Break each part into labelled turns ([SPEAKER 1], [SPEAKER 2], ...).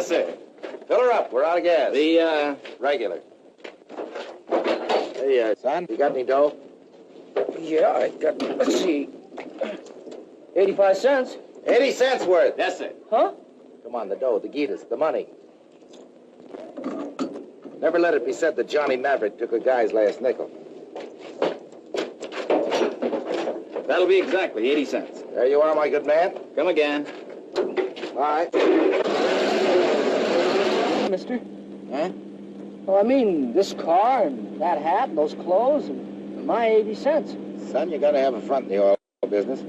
[SPEAKER 1] Yes, sir. Fill her up. We're out of gas.
[SPEAKER 2] The,
[SPEAKER 1] Regular. Hey, son, you got any dough?
[SPEAKER 3] Yeah, I got, let's see, 85 cents.
[SPEAKER 1] 80 cents worth.
[SPEAKER 2] yes, sir.
[SPEAKER 3] Huh?
[SPEAKER 1] Come on, the dough, the guitas, the money. Never let it be said that Johnny Maverick took a guy's last nickel.
[SPEAKER 2] That'll be exactly 80 cents.
[SPEAKER 1] There you are, my good man.
[SPEAKER 2] Come again.
[SPEAKER 1] All right.
[SPEAKER 3] Mister?
[SPEAKER 1] Huh?
[SPEAKER 3] Well, I mean, this car and that hat and those clothes and my 80 cents.
[SPEAKER 1] Son, you gotta have a front in the oil business.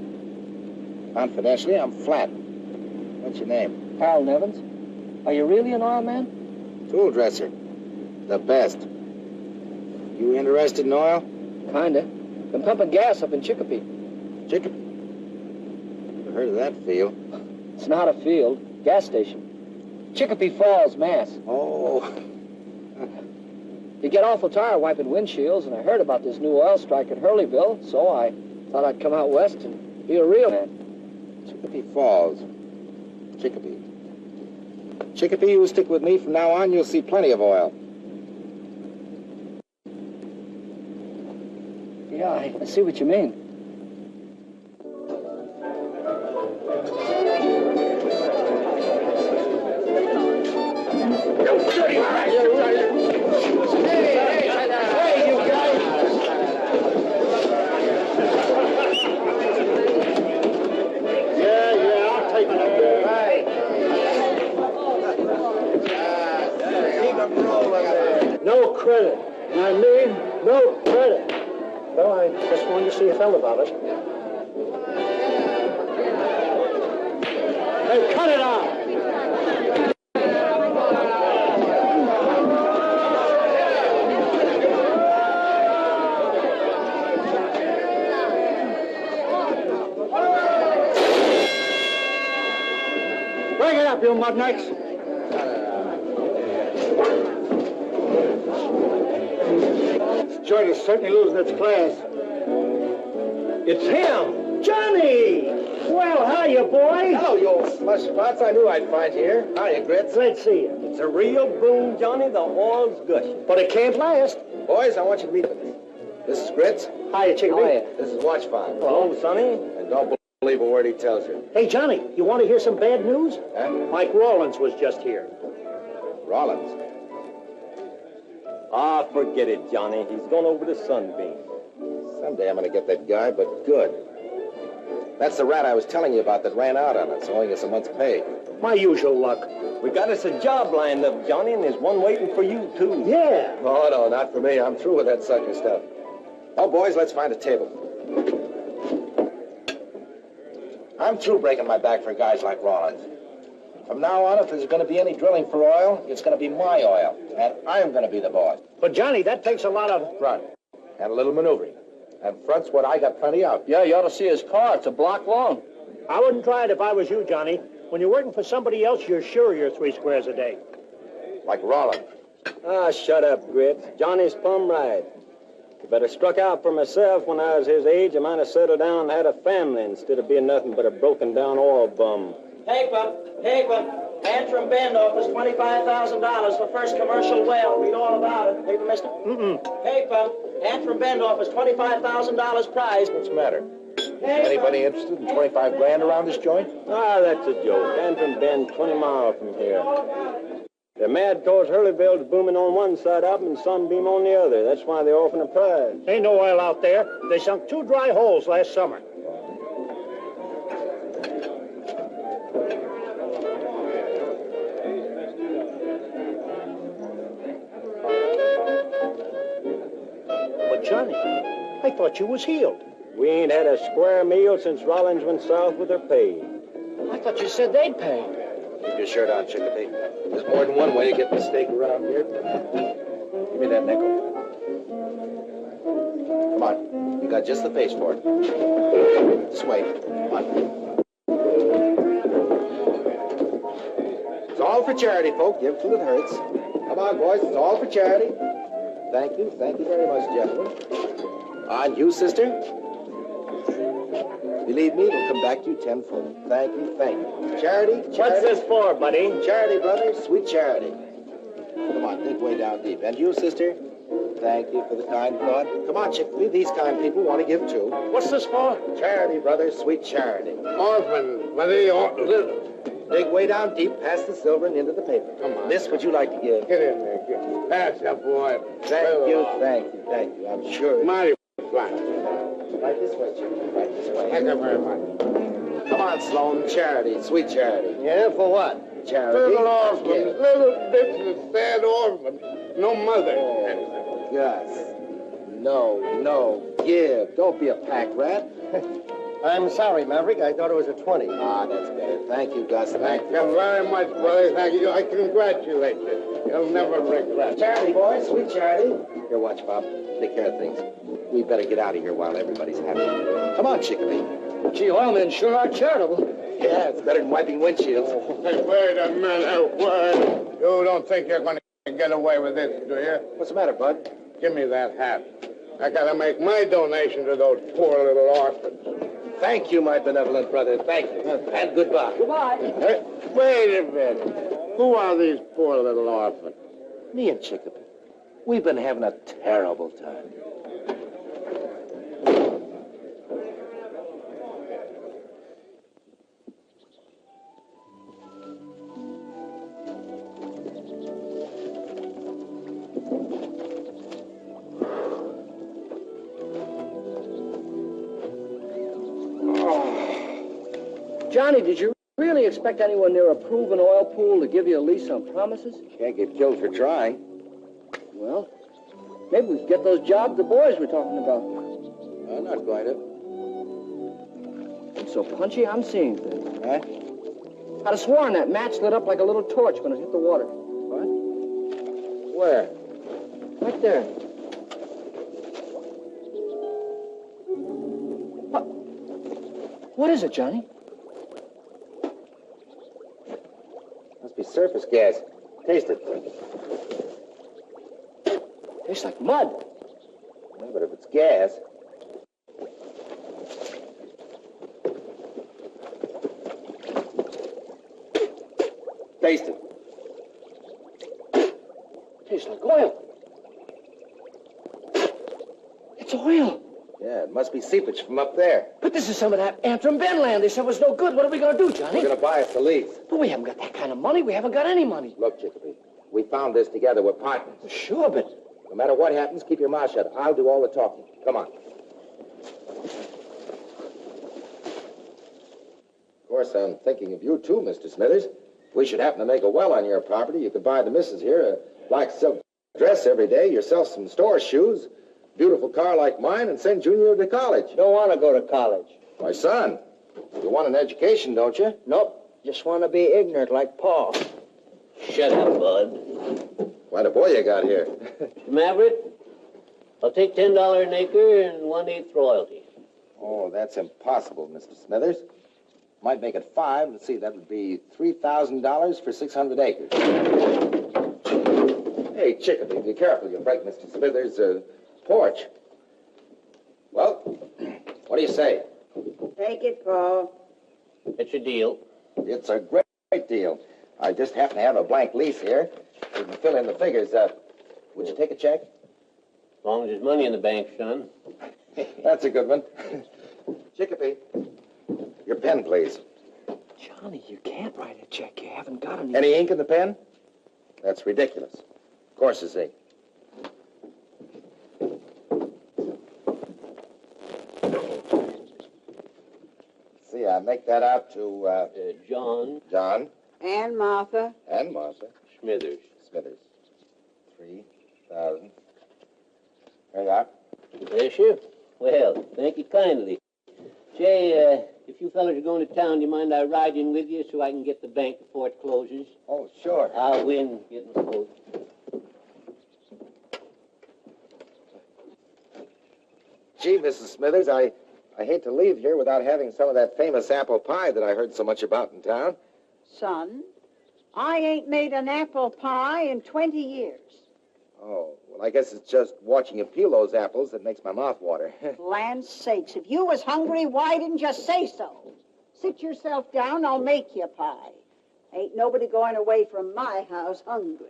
[SPEAKER 1] Confidentially, I'm flat. What's your name?
[SPEAKER 3] Harold Evans. Are you really an oil man?
[SPEAKER 1] Tool dresser. The best. You interested in oil?
[SPEAKER 3] Kinda. Been pumping gas up in Chicopee.
[SPEAKER 1] Chicopee? Never heard of that field.
[SPEAKER 3] It's not a field. Gas station. Chicopee Falls, Mass.
[SPEAKER 1] Oh.
[SPEAKER 3] You get awful tired wiping windshields, and I heard about this new oil strike at Hurleyville, so I thought I'd come out west and be a real man.
[SPEAKER 1] Chicopee Falls. Chicopee. Chicopee, you stick with me. From now on, you'll see plenty of oil.
[SPEAKER 3] Yeah, I see what you mean.
[SPEAKER 1] Hey, you guys!
[SPEAKER 4] Yeah, I'll take it.
[SPEAKER 1] Right. Keep them rolling there.
[SPEAKER 4] No credit. I mean, no credit. Well, I just wanted to see a fella about it. Hey, cut it out! Bring it up, you mudnuts! This joint is certainly losing its class. It's him! Johnny! Well, hiya, boy!
[SPEAKER 1] Hello, you old slush spots. I knew I'd find you here. Hiya, Grits.
[SPEAKER 4] Glad to see you.
[SPEAKER 5] It's a real boom, Johnny. The oil's gushing.
[SPEAKER 4] But it can't last.
[SPEAKER 1] Boys, I want you to meet me. This is Grits.
[SPEAKER 4] Hiya, Chicopee.
[SPEAKER 3] Hiya.
[SPEAKER 1] This is Watch 5.
[SPEAKER 5] Hello, Sonny.
[SPEAKER 1] And don't believe a word he tells you.
[SPEAKER 4] Hey, Johnny, you want to hear some bad news?
[SPEAKER 1] Huh?
[SPEAKER 4] Mike Rawlins was just here.
[SPEAKER 1] Rollins.
[SPEAKER 5] Ah, forget it, Johnny. He's gone over to Sunbeam.
[SPEAKER 1] Someday I'm going to get that guy, but good. That's the rat I was telling you about that ran out on us, owing us a month's pay.
[SPEAKER 4] My usual luck.
[SPEAKER 5] We got us a job lined up, Johnny, and there's one waiting for you, too.
[SPEAKER 4] Yeah.
[SPEAKER 1] Oh, no, not for me. I'm through with that sucker stuff. Oh, boys, let's find a table. I'm through breaking my back for guys like Rollins. From now on, if there's going to be any drilling for oil, it's going to be my oil, and I'm going to be the boss.
[SPEAKER 4] But, Johnny, that takes a lot of...
[SPEAKER 1] Front, and a little maneuvering. And front's what I got plenty of.
[SPEAKER 3] Yeah, you ought to see his car. It's a block long.
[SPEAKER 4] I wouldn't try it if I was you, Johnny. When you're working for somebody else, you're sure you're 3 squares a day.
[SPEAKER 1] Like Rollins.
[SPEAKER 5] Ah, shut up, Grit. Johnny's plumb right. If I'd have struck out for myself when I was his age, I might have settled down and had a family instead of being nothing but a broken-down oil bum.
[SPEAKER 6] Paper. Antrim Bend offers $25,000 for first commercial well. Read all about it. Paper, mister? Paper. Antrim Bend offers $25,000 prize.
[SPEAKER 1] What's the matter? Anybody interested in 25 grand around this joint?
[SPEAKER 5] Ah, that's a joke. Antrim Bend, 20 miles from here. They're mad cause Hurleyville's booming on one side of them and Sunbeam on the other. That's why they're offering a prize.
[SPEAKER 4] Ain't no oil out there. They sunk 2 dry holes last summer. But, Johnny, I thought you was healed.
[SPEAKER 5] We ain't had a square meal since Rollins went south with her pay.
[SPEAKER 3] I thought you said they'd pay.
[SPEAKER 1] Keep your shirt on, Chicopee. There's more than one way to get the steak around here. Give me that nickel. Come on. You got just the face for it. This way. Come on. It's all for charity, folk. Give till it hurts. Come on, boys. It's all for charity. Thank you. Thank you very much, gentlemen. And you, sister? Believe me, it'll come back to you tenfold. Thank you, thank you. Charity, charity.
[SPEAKER 4] What's this for, buddy?
[SPEAKER 1] Charity, brother, sweet charity. Come on, think way down deep. And you, sister? Thank you for the kind thought. Come on, Chickpea, these kind people want to give too.
[SPEAKER 4] What's this for?
[SPEAKER 1] Charity, brother, sweet charity.
[SPEAKER 4] Orphan, buddy,
[SPEAKER 1] Dig way down deep, past the silver and into the paper.
[SPEAKER 4] Come on.
[SPEAKER 1] Miss, would you like to give?
[SPEAKER 4] Get in there. Pass up, boy.
[SPEAKER 1] Thank you, thank you, thank you. I'm sure.
[SPEAKER 4] Mighty fine.
[SPEAKER 1] Right this way, Chickpea, right this way.
[SPEAKER 4] Thank you very much.
[SPEAKER 1] Come on, Sloan, charity, sweet charity.
[SPEAKER 4] Yeah, for what?
[SPEAKER 1] Charity.
[SPEAKER 4] Little orphan,
[SPEAKER 1] Yeah.
[SPEAKER 4] little bitch, sad orphan, no mother.
[SPEAKER 1] Oh, Gus. No, give. Don't be a pack rat.
[SPEAKER 4] I'm sorry, Maverick. I thought it was a 20.
[SPEAKER 1] Ah, that's better. Thank you, Gus. Thank
[SPEAKER 4] Thank
[SPEAKER 1] you.
[SPEAKER 4] you very much, brother. Thank you. I congratulate you. You'll never regret.
[SPEAKER 1] Charity, boys, sweet charity. Here, watch, Bob. Take care of things. We better get out of here while everybody's happy. Come on, Chickpea.
[SPEAKER 3] Gee, oilmen sure are charitable.
[SPEAKER 1] Yeah, it's better than wiping windshields.
[SPEAKER 4] Hey, wait a minute. Wait. You don't think you're going to get away with this, do you?
[SPEAKER 1] What's the matter, Bud?
[SPEAKER 4] Give me that hat. I got to make my donation to those poor little orphans.
[SPEAKER 1] Thank you, my benevolent brother. Thank you. And goodbye.
[SPEAKER 3] Goodbye.
[SPEAKER 4] Hey, wait a minute. Who are these poor little orphans?
[SPEAKER 1] Me and Chickpea. We've been having a terrible time.
[SPEAKER 3] Johnny, did you really expect anyone near a proven oil pool to give you at least some promises?
[SPEAKER 1] Can't get killed for trying.
[SPEAKER 3] Well, maybe we could get those jobs the boys were talking about.
[SPEAKER 1] I'm not going to.
[SPEAKER 3] I'm so punchy, I'm seeing things.
[SPEAKER 1] Huh?
[SPEAKER 3] I'd have sworn that match lit up like a little torch when it hit the water.
[SPEAKER 1] What? Where?
[SPEAKER 3] Right there. What is it, Johnny?
[SPEAKER 1] Must be surface gas. Taste it.
[SPEAKER 3] Tastes like mud.
[SPEAKER 1] Yeah, but if it's gas... Taste it.
[SPEAKER 3] Tastes like oil. It's oil.
[SPEAKER 1] Yeah, it must be seepage from up there.
[SPEAKER 3] But this is some of that Antrim Bend land they said was no good. What are we going to do, Johnny?
[SPEAKER 1] We're going to buy us a lease.
[SPEAKER 3] But we haven't got that kind of money. We haven't got any money.
[SPEAKER 1] Look, Chickpea, we found this together. We're partners.
[SPEAKER 3] Sure, but...
[SPEAKER 1] No matter what happens, keep your mouth shut. I'll do all the talking. Come on. Of course, I'm thinking of you, too, Mr. Smithers. If we should happen to make a well on your property, you could buy the missus here a black silk dress every day, yourself some store shoes, beautiful car like mine, and send Junior to college.
[SPEAKER 6] Don't want to go to college.
[SPEAKER 1] My son, you want an education, don't you?
[SPEAKER 6] Nope. Just want to be ignorant like Paul. Shut up, Bud.
[SPEAKER 1] Quite a boy you got here.
[SPEAKER 6] Maverick, I'll take $10 an acre and 1/8 royalty.
[SPEAKER 1] Oh, that's impossible, Mr. Smithers. Might make it 5. Let's see, that would be $3,000 for 600 acres. Hey, Chickpea, be careful. You'll break Mr. Smithers' porch. Well, what do you say?
[SPEAKER 7] Take it, Paul.
[SPEAKER 6] It's a deal.
[SPEAKER 1] It's a great deal. I just happen to have a blank lease here. We can fill in the figures. Would you take a check?
[SPEAKER 6] As long as there's money in the bank, son.
[SPEAKER 1] That's a good one. Chickpea, your pen, please.
[SPEAKER 3] Johnny, you can't write a check. You haven't got any...
[SPEAKER 1] Any ink in the pen? That's ridiculous. Of course it's ink. See, I make that out to,
[SPEAKER 6] John
[SPEAKER 1] John
[SPEAKER 7] And Martha.
[SPEAKER 1] and Martha
[SPEAKER 6] Smithers.
[SPEAKER 1] Smithers. 3,000. There you are.
[SPEAKER 6] Bless you. Well, thank you kindly. Say, if you fellas are going to town, do you mind I ride in with you so I can get the bank before it closes?
[SPEAKER 1] Oh, sure.
[SPEAKER 6] I'll win getting the vote.
[SPEAKER 1] Gee, Mrs. Smithers, I hate to leave here without having some of that famous apple pie that I heard so much about in town.
[SPEAKER 7] Son, I ain't made an apple pie in 20 years.
[SPEAKER 1] Oh, well, I guess it's just watching you peel those apples that makes my mouth water.
[SPEAKER 7] Land's sakes, if you was hungry, why didn't you say so? Sit yourself down, I'll make you pie. Ain't nobody going away from my house hungry.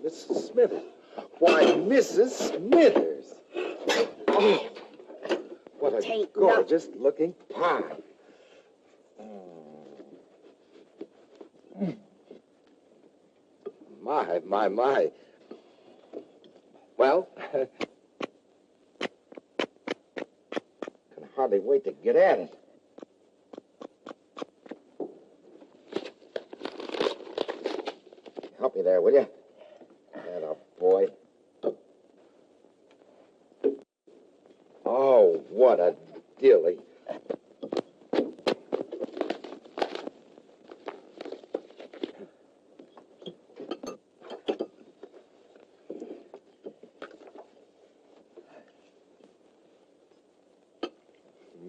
[SPEAKER 1] Mrs. Smithers. Why, Mrs. Smithers. Oh, what a
[SPEAKER 7] Tain't
[SPEAKER 1] gorgeous-looking pie. My. Well, can hardly wait to get at it. Help me there, will you? Atta boy. Oh, what a dilly.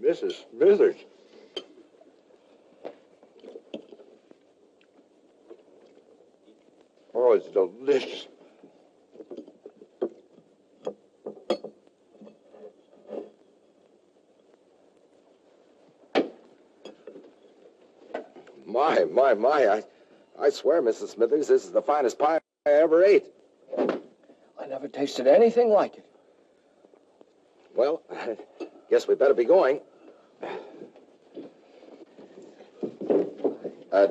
[SPEAKER 1] Mrs. Smithers. Oh, it's delicious. My. I swear, Mrs. Smithers, this is the finest pie I ever ate.
[SPEAKER 3] I never tasted anything like it.
[SPEAKER 1] Well, guess we better be going.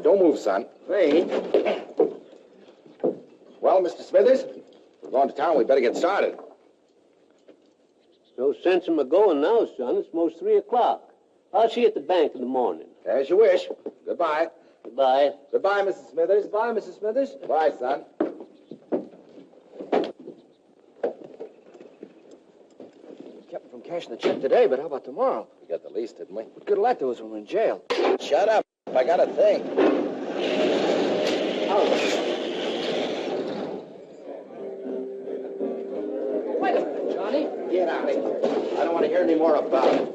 [SPEAKER 1] Don't move, son.
[SPEAKER 4] Hey.
[SPEAKER 1] Well, Mr. Smithers, we're going to town. We better get started.
[SPEAKER 8] No sense in my going now, son. It's most 3 o'clock. I'll see you at the bank in the morning.
[SPEAKER 1] As you wish. Goodbye.
[SPEAKER 8] Goodbye.
[SPEAKER 1] Goodbye, Mrs. Smithers.
[SPEAKER 3] Goodbye, Mrs. Smithers.
[SPEAKER 1] Bye, son.
[SPEAKER 3] Kept him from cashing the check today, but how about tomorrow?
[SPEAKER 1] We got the lease, didn't we?
[SPEAKER 3] What good will that do us when we're in jail?
[SPEAKER 1] Shut up. I got a thing.
[SPEAKER 3] Wait a minute, Johnny.
[SPEAKER 1] Get out of here. I don't want to hear any more about it.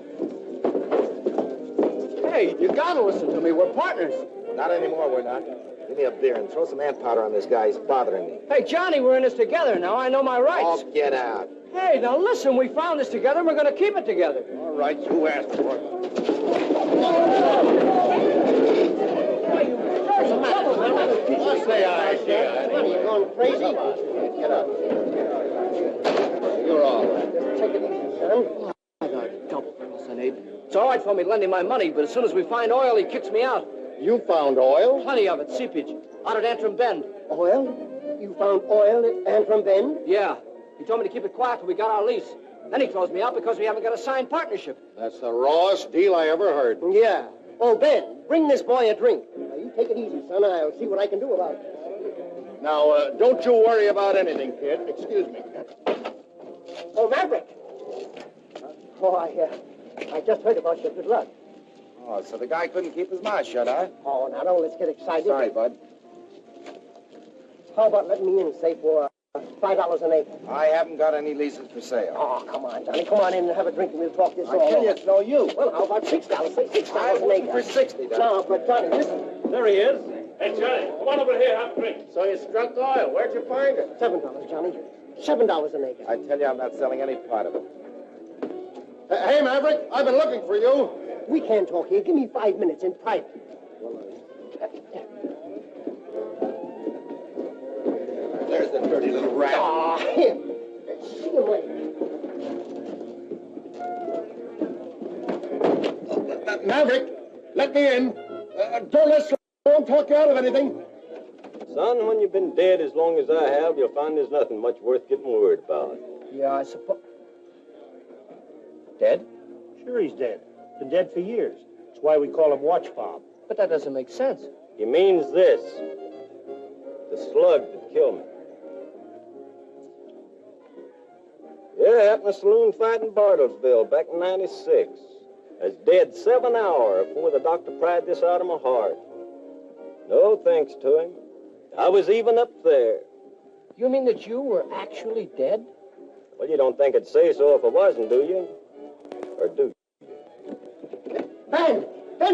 [SPEAKER 3] Hey, you gotta listen to me. We're partners.
[SPEAKER 1] Not anymore, we're not. Give me a beer and throw some ant powder on this guy. He's bothering me.
[SPEAKER 3] Hey, Johnny, we're in this together now. I know my rights.
[SPEAKER 1] Oh, get out.
[SPEAKER 3] Hey, now listen, we found this together and we're gonna keep it together.
[SPEAKER 1] All right, you asked for it.
[SPEAKER 4] What, are you going crazy?
[SPEAKER 1] Get up. You're all right.
[SPEAKER 4] Take it easy, son.
[SPEAKER 3] I got a double crossing, Abe. It's all right for me to lend him my money, but as soon as we find oil, he kicks me out.
[SPEAKER 4] You found oil?
[SPEAKER 3] Plenty of it, seepage, out at Antrim Bend.
[SPEAKER 4] Oil? You found oil at Antrim Bend?
[SPEAKER 3] Yeah. He told me to keep it quiet till we got our lease. Then he throws me out because we haven't got a signed partnership.
[SPEAKER 4] That's the rawest deal I ever heard. Yeah. Oh, Ben, bring this boy a drink. Now, you take it easy, son. I'll see what I can do about it. Now, don't you worry about anything, kid. Excuse me. Oh, Maverick. Oh, I just heard about your good luck.
[SPEAKER 1] Oh, so the guy couldn't keep his mouth shut, huh?
[SPEAKER 4] Oh, now don't let's get excited.
[SPEAKER 1] Sorry, bud.
[SPEAKER 4] How about letting me in, say, for $5 an acre?
[SPEAKER 1] I haven't got any leases for sale.
[SPEAKER 4] Oh, come on, Johnny. Come on in and have a drink and we'll talk this
[SPEAKER 1] I
[SPEAKER 4] all
[SPEAKER 1] tell you,
[SPEAKER 4] over.
[SPEAKER 1] it's no use.
[SPEAKER 4] Well, how about $6? Say $6
[SPEAKER 1] I'm
[SPEAKER 4] an
[SPEAKER 1] looking
[SPEAKER 4] acre.
[SPEAKER 1] for 60, Doc.
[SPEAKER 4] No, but Johnny, listen.
[SPEAKER 9] There he is. Hey, Johnny, come on over here, have a drink.
[SPEAKER 4] So you struck oil. Where'd you find it? $7, Johnny. $7 an acre.
[SPEAKER 1] I tell you, I'm not selling any part of it.
[SPEAKER 4] Hey, Maverick, I've been looking for you. We can't talk here. Give me 5 minutes in private.
[SPEAKER 1] There's the dirty little rat.
[SPEAKER 4] Ah, him. See him later. Maverick, let me in. Don't talk you out of anything.
[SPEAKER 5] Son, when you've been dead as long as I have, you'll find there's nothing much worth getting worried about.
[SPEAKER 3] Yeah, I suppose. Dead?
[SPEAKER 10] Sure he's dead. Been dead for years. That's why we call him Watch Bob.
[SPEAKER 3] But that doesn't make sense.
[SPEAKER 5] He means this. The slug that killed me. Yeah, happened in a saloon fight in Bartlesville back in '96. I was dead 7 hours before the doctor pried this out of my heart. No thanks to him. I was even up there.
[SPEAKER 3] You mean that you were actually dead?
[SPEAKER 5] Well, you don't think I'd say so if I wasn't, do you? Or do you?
[SPEAKER 4] Ben,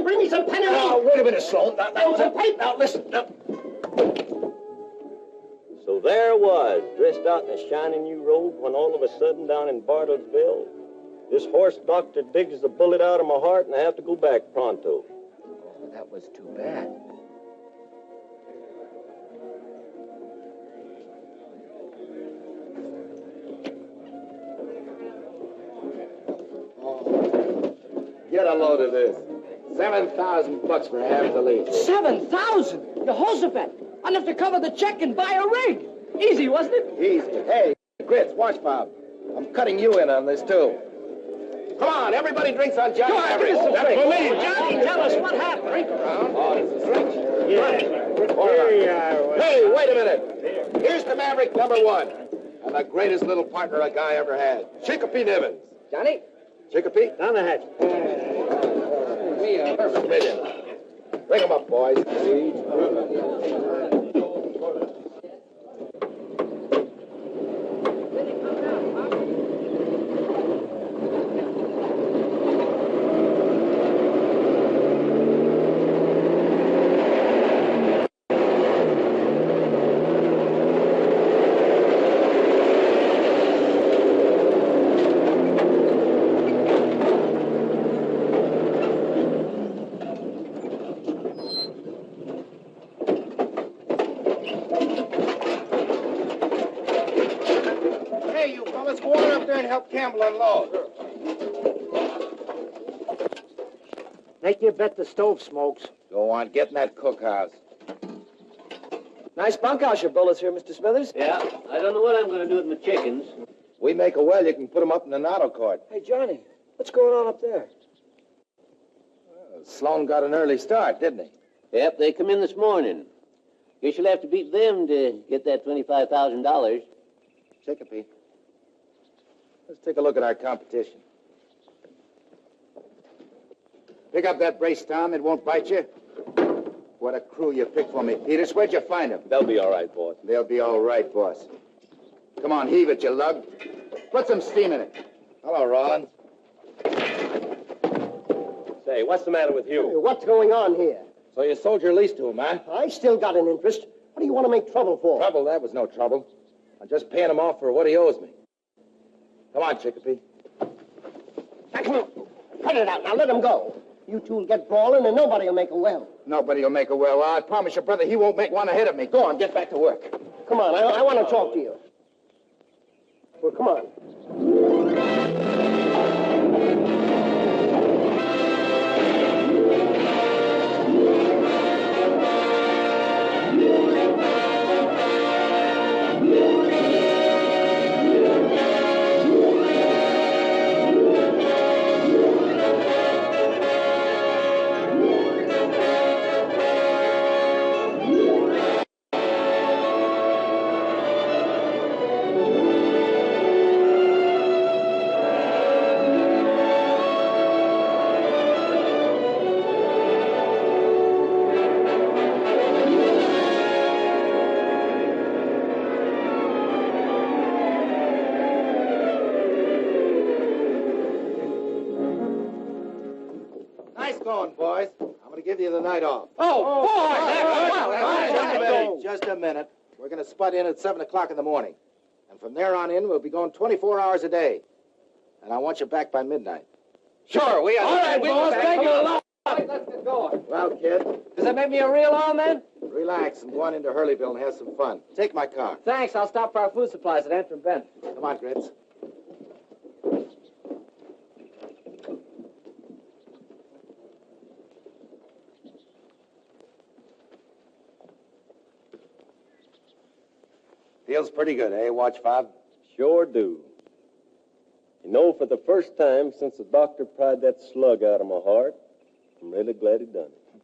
[SPEAKER 4] bring me some pen and ink.
[SPEAKER 1] Now, wait a minute, Sloan.
[SPEAKER 4] And some paper.
[SPEAKER 1] Now, listen. Now.
[SPEAKER 5] So there I was, dressed out in a shiny new robe, when all of a sudden down in Bartlesville, this horse doctor digs the bullet out of my heart and I have to go back pronto.
[SPEAKER 3] Oh, that was too bad.
[SPEAKER 1] Get a load of this. $7,000 for half the lease.
[SPEAKER 3] 7,000? Jehoshaphat! Enough to cover the check and buy a rig. Easy, wasn't it?
[SPEAKER 1] Easy. Hey, Grits, watch, Bob. I'm cutting you in on this, too. Come on, everybody drinks on Johnny Maverick.
[SPEAKER 3] That's for me. Johnny, tell us what happened. Drink around.
[SPEAKER 1] Oh, this is rich.
[SPEAKER 10] Yeah.
[SPEAKER 1] Hey, wait a minute. Here's the Maverick #1. And the greatest little partner a guy ever had. Chicopee Nivens.
[SPEAKER 3] Johnny?
[SPEAKER 1] Chicopee?
[SPEAKER 10] Down the hatch.
[SPEAKER 1] Perfect million. Bring them up, boys. Campbell unload.
[SPEAKER 3] Make you bet the stove smokes.
[SPEAKER 1] Go on, get in that cookhouse.
[SPEAKER 3] Nice bunkhouse you built us here, Mr. Smithers.
[SPEAKER 8] Yeah, I don't know what I'm going to do with my chickens.
[SPEAKER 1] We make a well, you can put them up in an auto court.
[SPEAKER 3] Hey, Johnny, what's going on up there?
[SPEAKER 1] Sloan got an early start, didn't he?
[SPEAKER 8] Yep, they come in this morning. Guess you'll have to beat them to get that $25,000.
[SPEAKER 1] Chicopee. Let's take a look at our competition. Pick up that brace, Tom. It won't bite you. What a crew you picked for me, Peters. Where'd you find them?
[SPEAKER 5] They'll be all right, boss.
[SPEAKER 1] They'll be all right, boss. Come on, heave it, you lug. Put some steam in it. Hello, Rollins.
[SPEAKER 5] Say, what's the matter with you?
[SPEAKER 4] What's going on here?
[SPEAKER 1] So you sold your lease to him, huh?
[SPEAKER 4] I still got an interest. What do you want to make trouble for?
[SPEAKER 1] Trouble? That was no trouble. I'm just paying him off for what he owes me. Come on, Chicopee.
[SPEAKER 4] Now, come on. Cut it out. Now, let him go. You two will get brawling, and nobody will make a well.
[SPEAKER 1] Nobody will make a well. I promise you, brother, he won't make one ahead of me. Go on, get back to work.
[SPEAKER 4] Come on, I want to talk to you. Well, come on. Boys, I'm going to give you the night off. Just a minute. We're going to spud in at 7 o'clock in the morning. And from there on in, we'll be going 24 hours a day. And I want you back by midnight.
[SPEAKER 3] Sure, we are. All right, boss, thank you a lot.
[SPEAKER 1] Let's get going. Well, kid.
[SPEAKER 3] Does that make me a real arm, then?
[SPEAKER 1] Relax and go on into Hurleyville and have some fun. Take my car.
[SPEAKER 3] Thanks. I'll stop for our food supplies at Antrim Bend.
[SPEAKER 1] Come on, Grits. Feels pretty good, eh, Watch Fob?
[SPEAKER 5] Sure do. You know, for the first time since the doctor pried that slug out of my heart, I'm really glad he done it.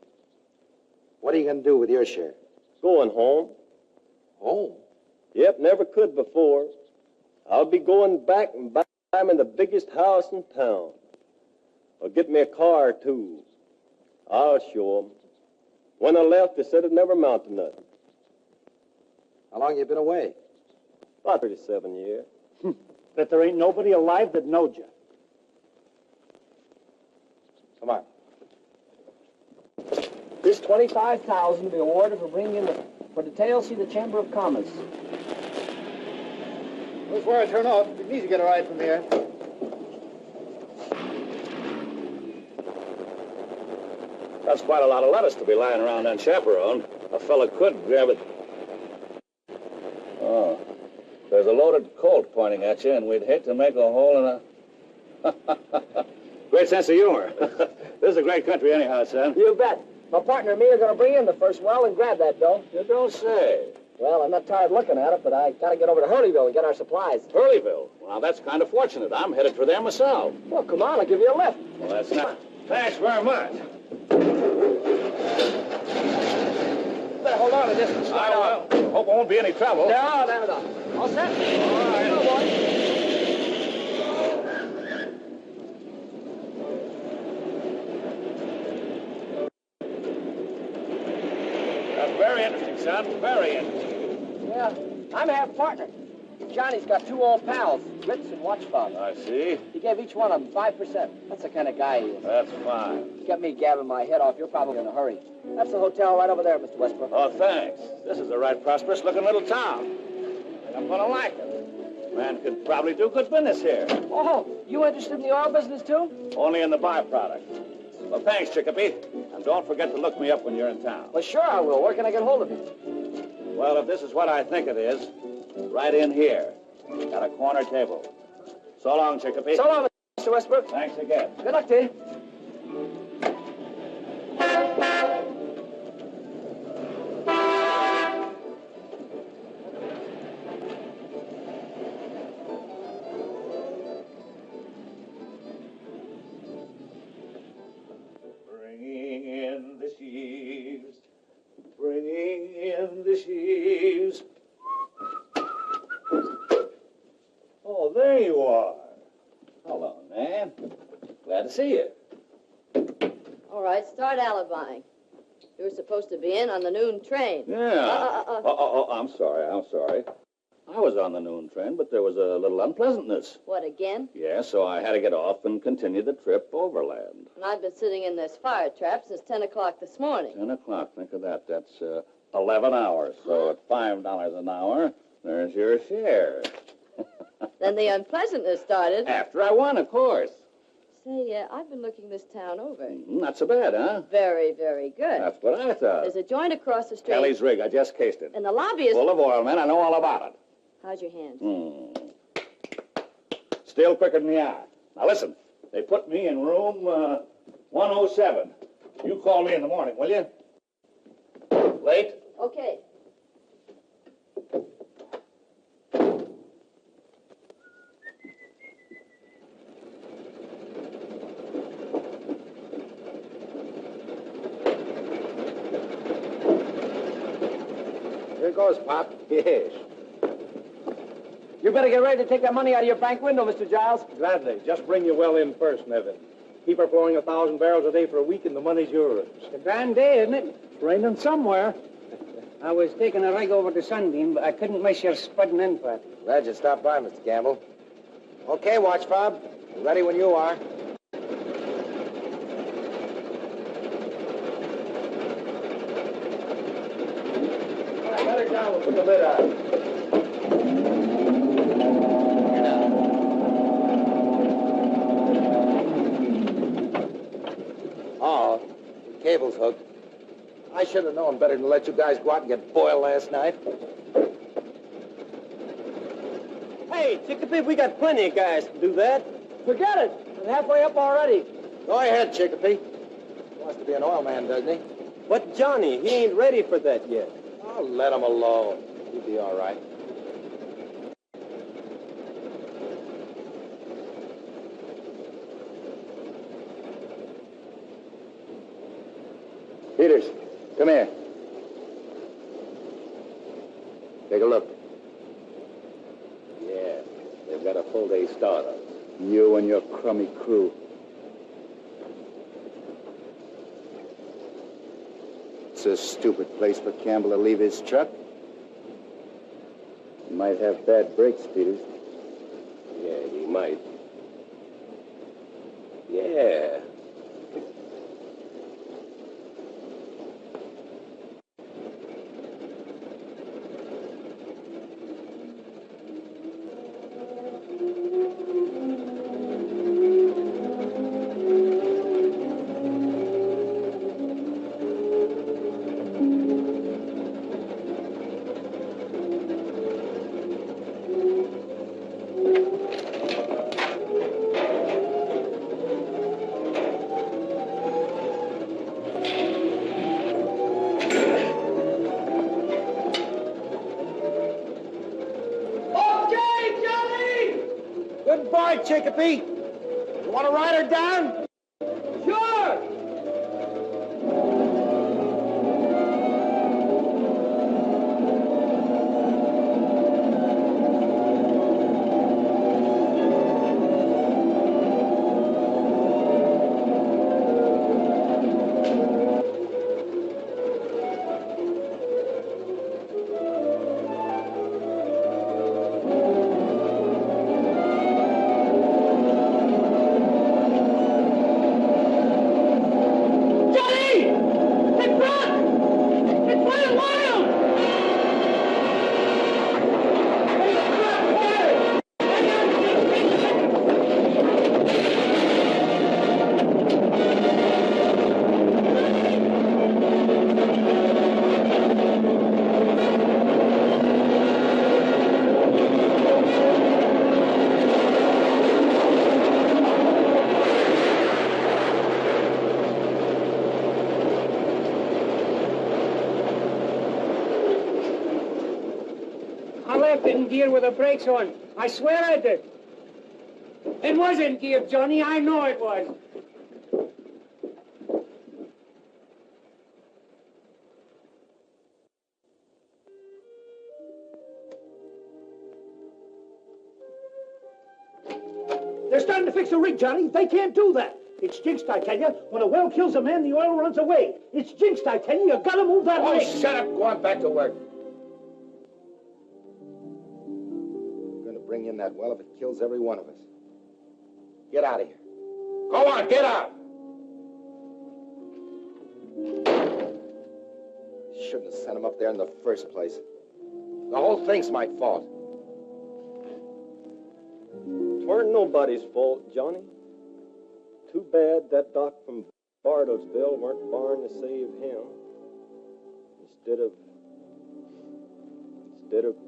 [SPEAKER 1] What are you going to do with your share?
[SPEAKER 5] Going home.
[SPEAKER 1] Home?
[SPEAKER 5] Yep, never could before. I'll be going back and buy me the biggest house in town. I'll get me a car, too. I'll show 'em. When I left, they said it'd never amount to nothing.
[SPEAKER 1] How long you been away?
[SPEAKER 5] About 37 years.
[SPEAKER 10] Bet there ain't nobody alive that knowed you.
[SPEAKER 1] Come on.
[SPEAKER 3] This $25,000 will be awarded for bringing in for details, see the Chamber of Commerce.
[SPEAKER 4] That's where I turn off. It's easy to get a ride from here.
[SPEAKER 2] That's quite a lot of lettuce to be lying around unchaperoned. A fella could grab it. Oh, there's a loaded Colt pointing at you, and we'd hate to make a hole in a... Great sense of humor. This is a great country anyhow, son.
[SPEAKER 3] You bet. My partner and me are going to bring in the first well and grab that dough.
[SPEAKER 2] You don't say.
[SPEAKER 3] Well, I'm not tired looking at it, but I got to get over to Hurleyville and get our supplies.
[SPEAKER 2] Hurleyville? Well, that's kind of fortunate. I'm headed for there myself.
[SPEAKER 3] Well, come on, I'll give you a lift.
[SPEAKER 2] Well, that's not... Thanks very much.
[SPEAKER 3] Better hold on to this and slide on.
[SPEAKER 2] Well, hope it won't be any trouble.
[SPEAKER 3] No. All set?
[SPEAKER 2] All right.
[SPEAKER 3] Go, boy.
[SPEAKER 2] That's very interesting, son. Very interesting.
[SPEAKER 3] Yeah, I'm a half partner. Johnny's got two old pals, Ritz and Watchfob.
[SPEAKER 2] I see.
[SPEAKER 3] He gave each one of them 5%. That's the kind of guy he is.
[SPEAKER 2] That's fine.
[SPEAKER 3] Get me gabbing my head off. You're probably in a hurry. That's the hotel right over there, Mr. Westbrook.
[SPEAKER 2] Oh, thanks. This is a right prosperous-looking little town. I think I'm going to like it. Man could probably do good business here.
[SPEAKER 3] Oh, you interested in the oil business, too?
[SPEAKER 2] Only in the byproduct. Well, thanks, Chicopee. And don't forget to look me up when you're in town.
[SPEAKER 3] Well, sure I will. Where can I get hold of you?
[SPEAKER 2] Well, if this is what I think it is, right in here. At a corner table. So long, Chicopee.
[SPEAKER 3] So long, Mr. Westbrook.
[SPEAKER 2] Thanks again.
[SPEAKER 3] Good luck to you.
[SPEAKER 2] Bringing in the sheaves. Bringing in the sheaves. Oh, there you are. Hello, Nan. Glad to see you.
[SPEAKER 11] All right, start alibying. You were supposed to be in on the noon train.
[SPEAKER 2] Yeah. I'm sorry. I was on the noon train, but there was a little unpleasantness.
[SPEAKER 11] What, again?
[SPEAKER 2] Yeah, so I had to get off and continue the trip overland.
[SPEAKER 11] And I've been sitting in this fire trap since 10 o'clock this morning.
[SPEAKER 2] 10 o'clock, think of that. That's 11 hours. So at $5 an hour, there's your share.
[SPEAKER 11] Then the unpleasantness started.
[SPEAKER 2] After I won, of course.
[SPEAKER 11] Say, I've been looking this town over.
[SPEAKER 2] Not so bad, huh?
[SPEAKER 11] Very, very good.
[SPEAKER 2] That's what I thought.
[SPEAKER 11] There's a joint across the street.
[SPEAKER 2] Kelly's rig. I just cased it.
[SPEAKER 11] And the lobby is...
[SPEAKER 2] Full of oil, man. I know all about it.
[SPEAKER 11] How's your hand?
[SPEAKER 2] Still quicker than the eye. Now, listen. They put me in room 107. You call me in the morning, will you? Late?
[SPEAKER 11] Okay.
[SPEAKER 1] Here goes, Pop.
[SPEAKER 4] Yes.
[SPEAKER 3] You better get ready to take that money out of your bank window, Mr. Giles.
[SPEAKER 10] Gladly. Just bring your well in first, Nevin. Keep her flowing 1,000 barrels a day for a week, and the money's yours.
[SPEAKER 12] It's a grand day, isn't it? It's raining somewhere. I was taking a rig over to Sunbeam, but I couldn't miss your spudding in for it.
[SPEAKER 1] Glad you stopped by, Mr. Campbell. Okay, Watchfob. Ready when you are.
[SPEAKER 2] I got her down. We'll put the lid on.
[SPEAKER 1] Oh, the cable's hooked. I should have known better than to let you guys go out and get boiled last night.
[SPEAKER 4] Hey, Chicopee, we got plenty of guys to do that.
[SPEAKER 3] Forget it. I'm halfway up already.
[SPEAKER 1] Go ahead, Chicopee. Wants to be an oil man, doesn't he?
[SPEAKER 4] But Johnny, he ain't ready for that yet.
[SPEAKER 1] Oh, let him alone. He'll be all right. Peters, come here. Take a look.
[SPEAKER 2] Yeah, they've got a full day start on. You and your crummy crew.
[SPEAKER 1] It's a stupid place for Campbell to leave his truck. He might have bad brakes, Peters.
[SPEAKER 5] Yeah, he might. Yeah.
[SPEAKER 4] Goodbye, Chicopee. You want to ride her down?
[SPEAKER 12] Sure! In gear with the brakes on. I swear I did. It was in gear, Johnny. I know it was.
[SPEAKER 13] They're starting to fix the rig, Johnny. They can't do that. It's jinxed, I tell you. When a well kills a man, the oil runs away. It's jinxed, I tell you. You gotta move that rig.
[SPEAKER 1] Oh, shut up. Go on back to work. Bring in that well if it kills every one of us. Get out of here. Go on, get out! Shouldn't have sent him up there in the first place. The whole thing's my fault.
[SPEAKER 5] Weren't nobody's fault, Johnny. Too bad that doc from Bartlesville weren't born to save him. Instead of me.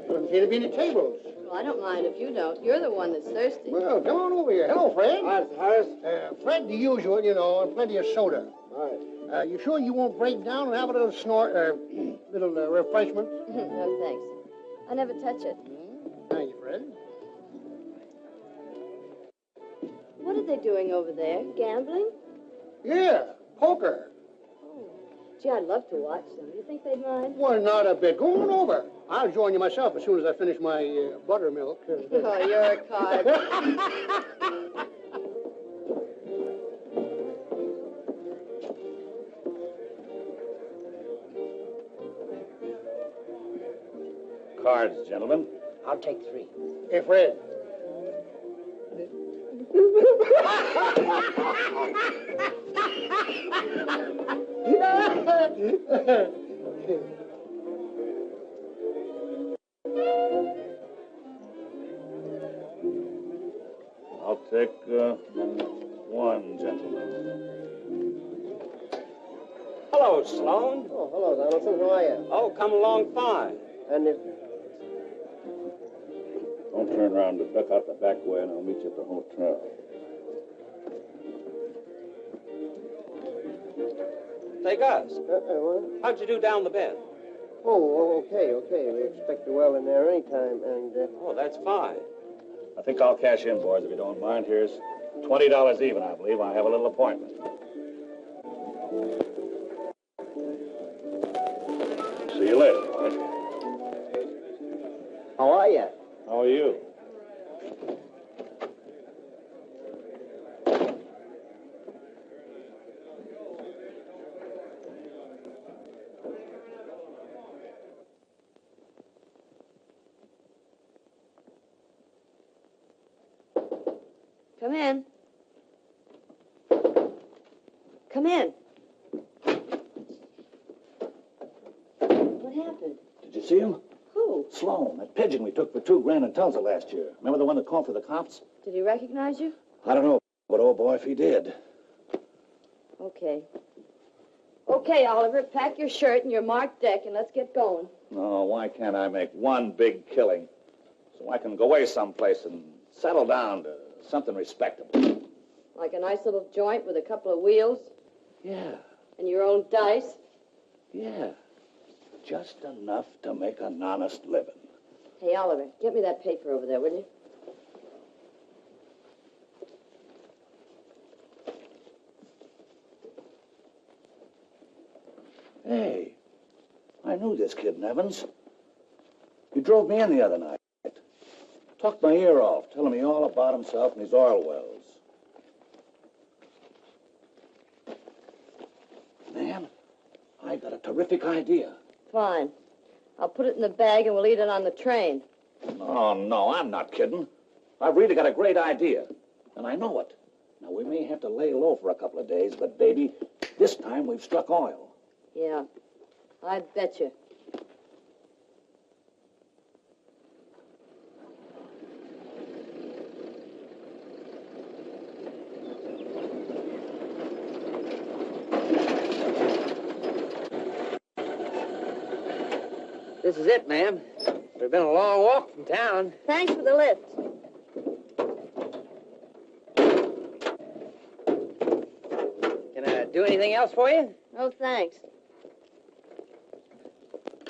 [SPEAKER 4] Doesn't seem to be any tables.
[SPEAKER 11] Well, I don't mind if you don't. You're the one that's thirsty.
[SPEAKER 4] Well, come on over here. Hello, Fred.
[SPEAKER 12] Hi, Harris.
[SPEAKER 4] Fred, the usual, you know, and plenty of soda.
[SPEAKER 12] All right.
[SPEAKER 4] You sure you won't break down and have a little little refreshment?
[SPEAKER 11] No, thanks. I never touch it.
[SPEAKER 4] Thank you, Fred.
[SPEAKER 11] What are they doing over there? Gambling?
[SPEAKER 4] Yeah, poker.
[SPEAKER 11] Oh. Gee, I'd love to watch them. You think they'd mind?
[SPEAKER 4] Well, not a bit. Go on over. I'll join you myself as soon as I finish my buttermilk.
[SPEAKER 11] Oh, you're a card.
[SPEAKER 2] Cards, gentlemen.
[SPEAKER 3] I'll take 3.
[SPEAKER 4] Hey, Fred.
[SPEAKER 2] I'll take 1, gentlemen.
[SPEAKER 5] Hello, Sloan.
[SPEAKER 4] Oh, hello, Donaldson. How are you?
[SPEAKER 5] Oh, come along fine.
[SPEAKER 4] And if...
[SPEAKER 2] Don't turn around to duck out the back way, and I'll meet you at the hotel.
[SPEAKER 5] Say, Gus,
[SPEAKER 4] what?
[SPEAKER 5] how'd you do down the bed?
[SPEAKER 4] Oh, okay. We expect you well in there anytime, and...
[SPEAKER 5] Oh, that's fine.
[SPEAKER 2] I think I'll cash in, boys, if you don't mind. Here's $20 even, I believe. I have a little appointment. See you later, boys.
[SPEAKER 4] How are you?
[SPEAKER 2] How are you?
[SPEAKER 11] Come in. Come in. What happened?
[SPEAKER 2] Did you see him?
[SPEAKER 11] Who?
[SPEAKER 2] Sloan, that pigeon we took for $2 grand in Tulsa last year. Remember the one that called for the cops?
[SPEAKER 11] Did he recognize you?
[SPEAKER 2] I don't know, but oh boy, if he did.
[SPEAKER 11] Okay. Okay, Oliver, pack your shirt and your marked deck and let's get going.
[SPEAKER 2] No, why can't I make one big killing so I can go away someplace and settle down to Something respectable.
[SPEAKER 11] Like a nice little joint with a couple of wheels?
[SPEAKER 2] Yeah.
[SPEAKER 11] And your own dice?
[SPEAKER 2] Yeah. Just enough to make an honest living.
[SPEAKER 11] Hey, Oliver, get me that paper over there, will you?
[SPEAKER 2] Hey, I knew this kid, Nevins. He drove me in the other night. Talked my ear off, telling me all about himself and his oil wells. Man, I got a terrific idea.
[SPEAKER 11] Fine. I'll put it in the bag and we'll eat it on the train.
[SPEAKER 2] Oh, no, I'm not kidding. I've really got a great idea, and I know it. Now, we may have to lay low for a couple of days, but, baby, this time we've struck oil.
[SPEAKER 11] Yeah, I bet you.
[SPEAKER 3] This is it, ma'am. It's been a long walk from town.
[SPEAKER 11] Thanks for the lift.
[SPEAKER 3] Can I do anything else for you?
[SPEAKER 11] Oh, thanks.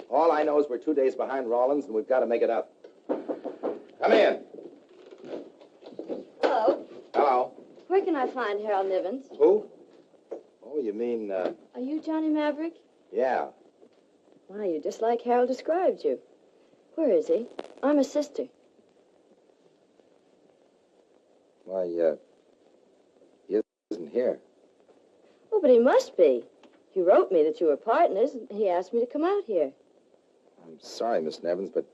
[SPEAKER 1] All I know is we're 2 days behind Rawlins, and we've got to make it up. Come in.
[SPEAKER 11] Hello.
[SPEAKER 1] Hello.
[SPEAKER 11] Where can I find Harold Nivens?
[SPEAKER 1] Who? Oh, you mean,
[SPEAKER 11] Are you Johnny Maverick?
[SPEAKER 1] yeah.
[SPEAKER 11] Why, you're just like Harold described you. Where is he? I'm his sister.
[SPEAKER 1] Why, he isn't here.
[SPEAKER 11] Oh, but he must be. He wrote me that you were partners, and he asked me to come out here.
[SPEAKER 1] I'm sorry, Miss Nevins, but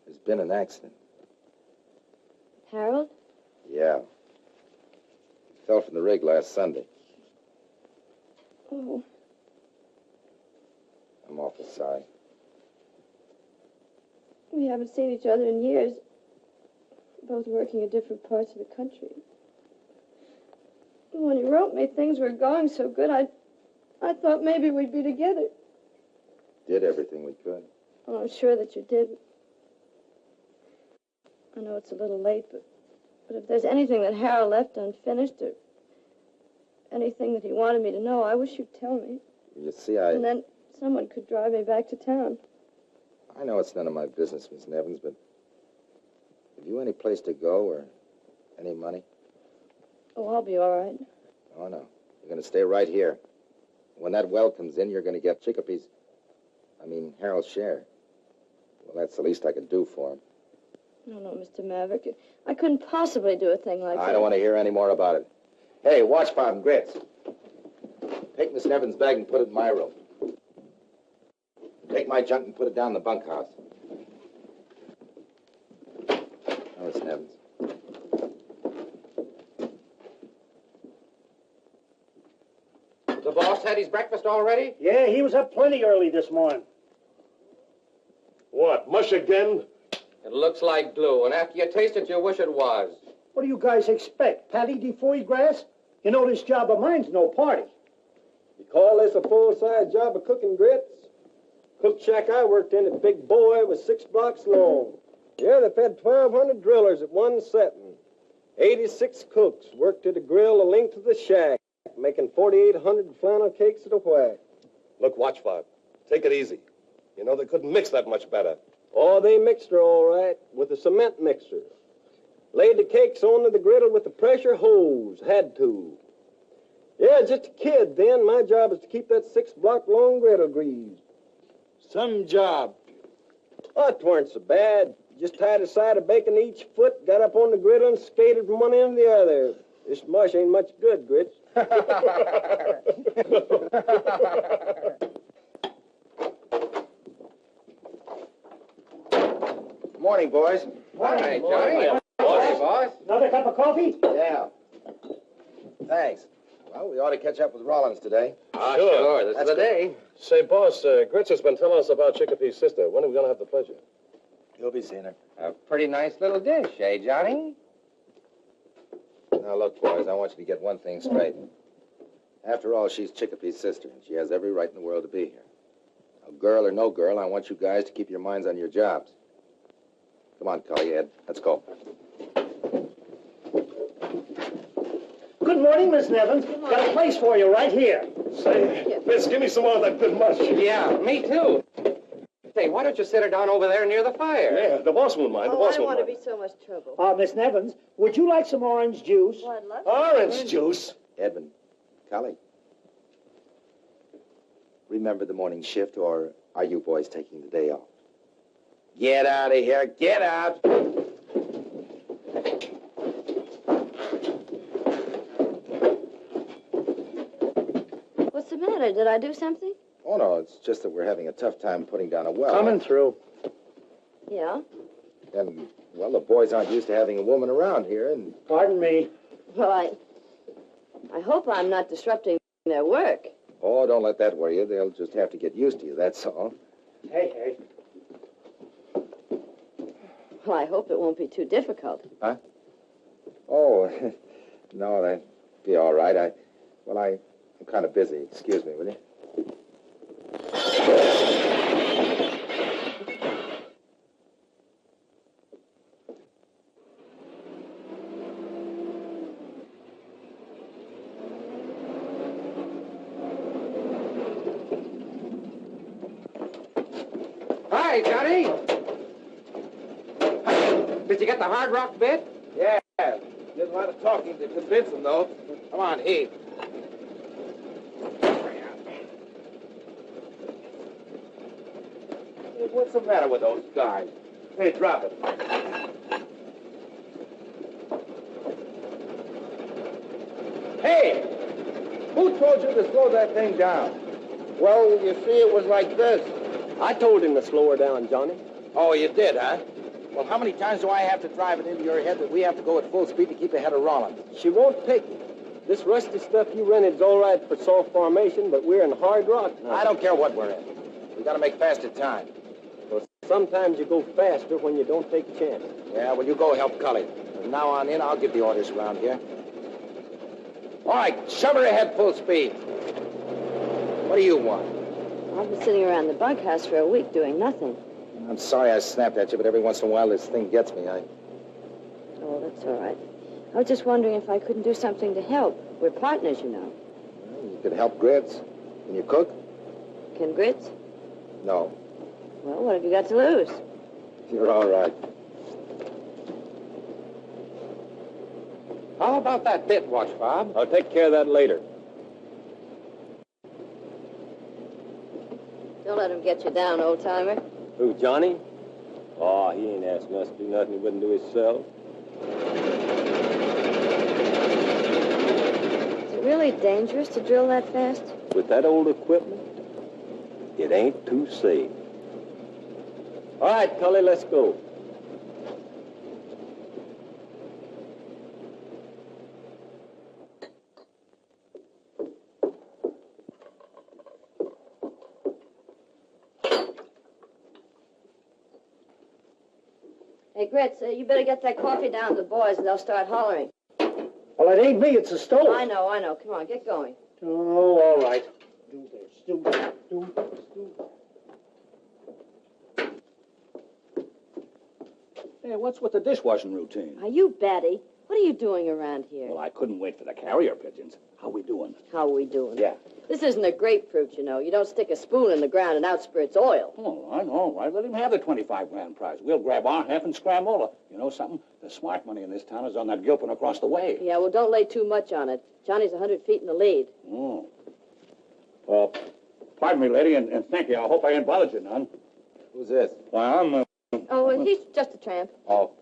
[SPEAKER 1] there's been an accident.
[SPEAKER 11] Harold?
[SPEAKER 1] Yeah. He fell from the rig last Sunday.
[SPEAKER 11] Oh.
[SPEAKER 1] I'm awful sorry.
[SPEAKER 11] We haven't seen each other in years. Both working in different parts of the country. When he wrote me things were going so good, I thought maybe we'd be together.
[SPEAKER 1] Did everything we could.
[SPEAKER 11] Oh, I'm sure that you did. I know it's a little late, but if there's anything that Harold left unfinished or anything that he wanted me to know, I wish you'd tell me.
[SPEAKER 1] You see,
[SPEAKER 11] And then someone could drive me back to town.
[SPEAKER 1] I know it's none of my business, Miss Nevins, but have you any place to go or any money?
[SPEAKER 11] Oh, I'll be all right.
[SPEAKER 1] Oh, no. You're going to stay right here. When that well comes in, you're going to get Harold's share. Well, that's the least I could do for him.
[SPEAKER 11] No, Mr. Maverick. I couldn't possibly do a thing like that.
[SPEAKER 1] I don't want to hear any more about it. Hey, watch Fountain Grits. Take Miss Nevins' bag and put it in my room. Take my junk and put it down in the bunkhouse. Oh, Miss Nevins.
[SPEAKER 4] The boss had his breakfast already?
[SPEAKER 13] Yeah, he was up plenty early this morning.
[SPEAKER 14] What, mush again?
[SPEAKER 4] It looks like glue, and after you taste it, you wish it was.
[SPEAKER 13] What do you guys expect? Patty de foie grass? You know this job of mine's no party.
[SPEAKER 5] You call this a full-size job of cooking grits? Cook shack I worked in at Big Boy was 6 blocks long. Yeah, they fed 1,200 drillers at one setting. 86 cooks worked at a grill the length of the shack, making 4,800 flannel cakes at a whack.
[SPEAKER 14] Look, watch, Bob. Take it easy. You know, they couldn't mix that much better.
[SPEAKER 5] Oh, they mixed her all right with a cement mixer. Laid the cakes onto the griddle with the pressure hose. Had to. Yeah, just a kid then. My job is to keep that 6-block-long griddle greased.
[SPEAKER 10] Some job.
[SPEAKER 5] Oh, it weren't so bad. Just tied a side of bacon to each foot, got up on the griddle, and skated from one end to the other. This mush ain't much good, Grits.
[SPEAKER 1] Morning, boys.
[SPEAKER 4] Morning, Johnny. Morning, boss.
[SPEAKER 13] Another cup of coffee?
[SPEAKER 1] Yeah. Thanks. Well, we ought to catch up with Rollins today.
[SPEAKER 4] Ah, sure. This is the day.
[SPEAKER 14] Say, boss, Grits has been telling us about Chickapoo's sister. When are we going to have the pleasure?
[SPEAKER 1] You'll be seeing her.
[SPEAKER 4] A pretty nice little dish, eh, Johnny?
[SPEAKER 1] Now, look, boys, I want you to get one thing straight. After all, she's Chickapoo's sister, and she has every right in the world to be here. Now, girl or no girl, I want you guys to keep your minds on your jobs. Come on, Collie Ed. Let's go.
[SPEAKER 13] good morning, Miss Nevins. Got a place for you right here.
[SPEAKER 14] Say, Miss, give me some more of that good mush.
[SPEAKER 10] Yeah, me too. Say, why don't you sit her down over there near the fire?
[SPEAKER 14] Yeah, the boss won't mind. The
[SPEAKER 11] Oh, I
[SPEAKER 14] boss
[SPEAKER 11] don't
[SPEAKER 14] won't
[SPEAKER 11] want to
[SPEAKER 14] mind.
[SPEAKER 11] be so much trouble.
[SPEAKER 13] Miss Nevins, would you like some orange juice?
[SPEAKER 11] Well, I'd love
[SPEAKER 14] Orange juice.
[SPEAKER 1] Edmund, Cully, remember the morning shift, or are you boys taking the day off? Get out of here. Get out.
[SPEAKER 11] What's the matter? Did I do something?
[SPEAKER 1] Oh, no, it's just that we're having a tough time putting down a well.
[SPEAKER 13] Coming through.
[SPEAKER 11] Yeah?
[SPEAKER 1] And, well, the boys aren't used to having a woman around here, and...
[SPEAKER 13] Pardon me.
[SPEAKER 11] Well, I hope I'm not disrupting their work.
[SPEAKER 1] Oh, don't let that worry you. They'll just have to get used to you, that's all.
[SPEAKER 13] Hey.
[SPEAKER 11] Well, I hope it won't be too difficult.
[SPEAKER 1] Huh? Oh, no, that'd be all right. I'm kind of busy. Excuse me, will you?
[SPEAKER 10] Hi, Johnny. Did you get the hard rock bit?
[SPEAKER 1] Yeah. Did a lot of talking to convince them, though. Come on, heave. Hey, what's the matter with those guys? Hey, drop it. Hey! Who told you to slow that thing down?
[SPEAKER 4] Well, you see, it was like this. I told him to slow her down, Johnny.
[SPEAKER 1] Oh, you did, huh? Well, how many times do I have to drive it into your head that we have to go at full speed to keep ahead of Rollins?
[SPEAKER 4] She won't take it. This rusty stuff you rented is all right for soft formation, but we're in hard rock now.
[SPEAKER 1] I don't care what we're in. We got to make faster time.
[SPEAKER 4] Well, sometimes you go faster when you don't take a chance.
[SPEAKER 1] Yeah, well, you go help Cully. From now on in, I'll give the orders around here. All right, shove her ahead full speed. What do you want?
[SPEAKER 11] I've been sitting around the bunkhouse for a week doing nothing.
[SPEAKER 1] I'm sorry I snapped at you, but every once in a while this thing gets me.
[SPEAKER 11] Oh, that's all right. I was just wondering if I couldn't do something to help. We're partners, you know.
[SPEAKER 1] Well, you could help Grits. Can you cook?
[SPEAKER 11] Can Grits?
[SPEAKER 1] No.
[SPEAKER 11] Well, what have you got to lose?
[SPEAKER 1] You're all right.
[SPEAKER 10] How about that bit watch, Bob?
[SPEAKER 5] I'll take care of that later.
[SPEAKER 11] Don't let him get you down, old-timer.
[SPEAKER 5] Who, Johnny? Oh, he ain't asking us to do nothing he wouldn't do himself.
[SPEAKER 11] Is it really dangerous to drill that fast?
[SPEAKER 5] With that old equipment, it ain't too safe. All right, Cully, let's go.
[SPEAKER 11] Hey, Grits, you better get that coffee down to the boys and they'll start hollering.
[SPEAKER 13] Well, it ain't me, it's the stove.
[SPEAKER 11] I know. Come on, get going.
[SPEAKER 13] Oh, all right. Do this.
[SPEAKER 2] Hey, what's with the dishwashing routine?
[SPEAKER 11] Are you batty? What are you doing around here?
[SPEAKER 2] Well, I couldn't wait for the carrier pigeons. How we doing?
[SPEAKER 11] How are we doing?
[SPEAKER 2] Yeah.
[SPEAKER 11] This isn't a grapefruit, you know. You don't stick a spoon in the ground and out spurts oil.
[SPEAKER 2] Oh, I know. Right? Let him have the 25 grand prize. We'll grab our half and scramble. You know something? The smart money in this town is on that gilpin across the way.
[SPEAKER 11] Yeah, well, don't lay too much on it. Johnny's 100 feet in the lead.
[SPEAKER 2] Oh. Well, pardon me, lady, and thank you. I hope I ain't bothered you none.
[SPEAKER 1] Who's this?
[SPEAKER 2] Well, I'm...
[SPEAKER 11] Oh, he's just a tramp.
[SPEAKER 1] Oh.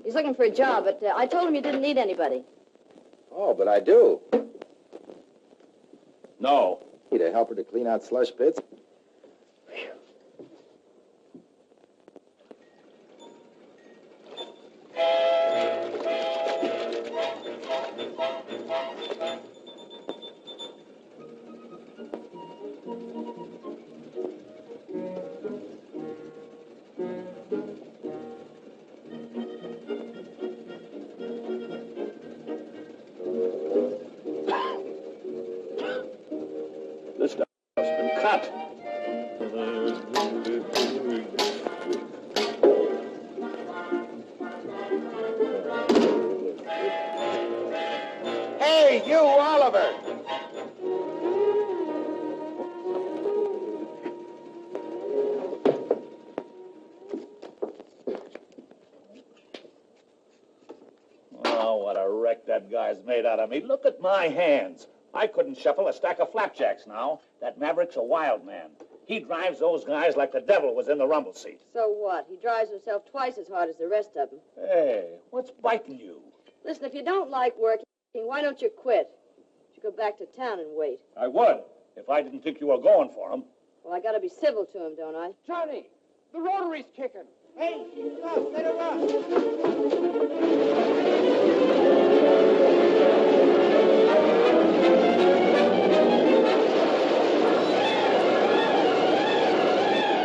[SPEAKER 11] He's looking for a job, but I told him you didn't need anybody.
[SPEAKER 1] Oh, but I do.
[SPEAKER 2] No.
[SPEAKER 1] Need a helper to clean out slush pits?
[SPEAKER 2] This stuff's been cut.
[SPEAKER 1] Hey, you, Oliver!
[SPEAKER 2] Oh, what a wreck that guy's made out of me. Look at my hands. I couldn't shuffle a stack of flapjacks now. That Maverick's a wild man. He drives those guys like the devil was in the rumble seat.
[SPEAKER 11] So what? He drives himself twice as hard as the rest of them.
[SPEAKER 2] Hey, what's biting you?
[SPEAKER 11] Listen, if you don't like working, why don't you quit? You go back to town and wait.
[SPEAKER 2] I would, if I didn't think you were going for him.
[SPEAKER 11] Well, I gotta be civil to him, don't I?
[SPEAKER 12] Johnny, the rotary's kicking.
[SPEAKER 13] Hey, stop, let her run.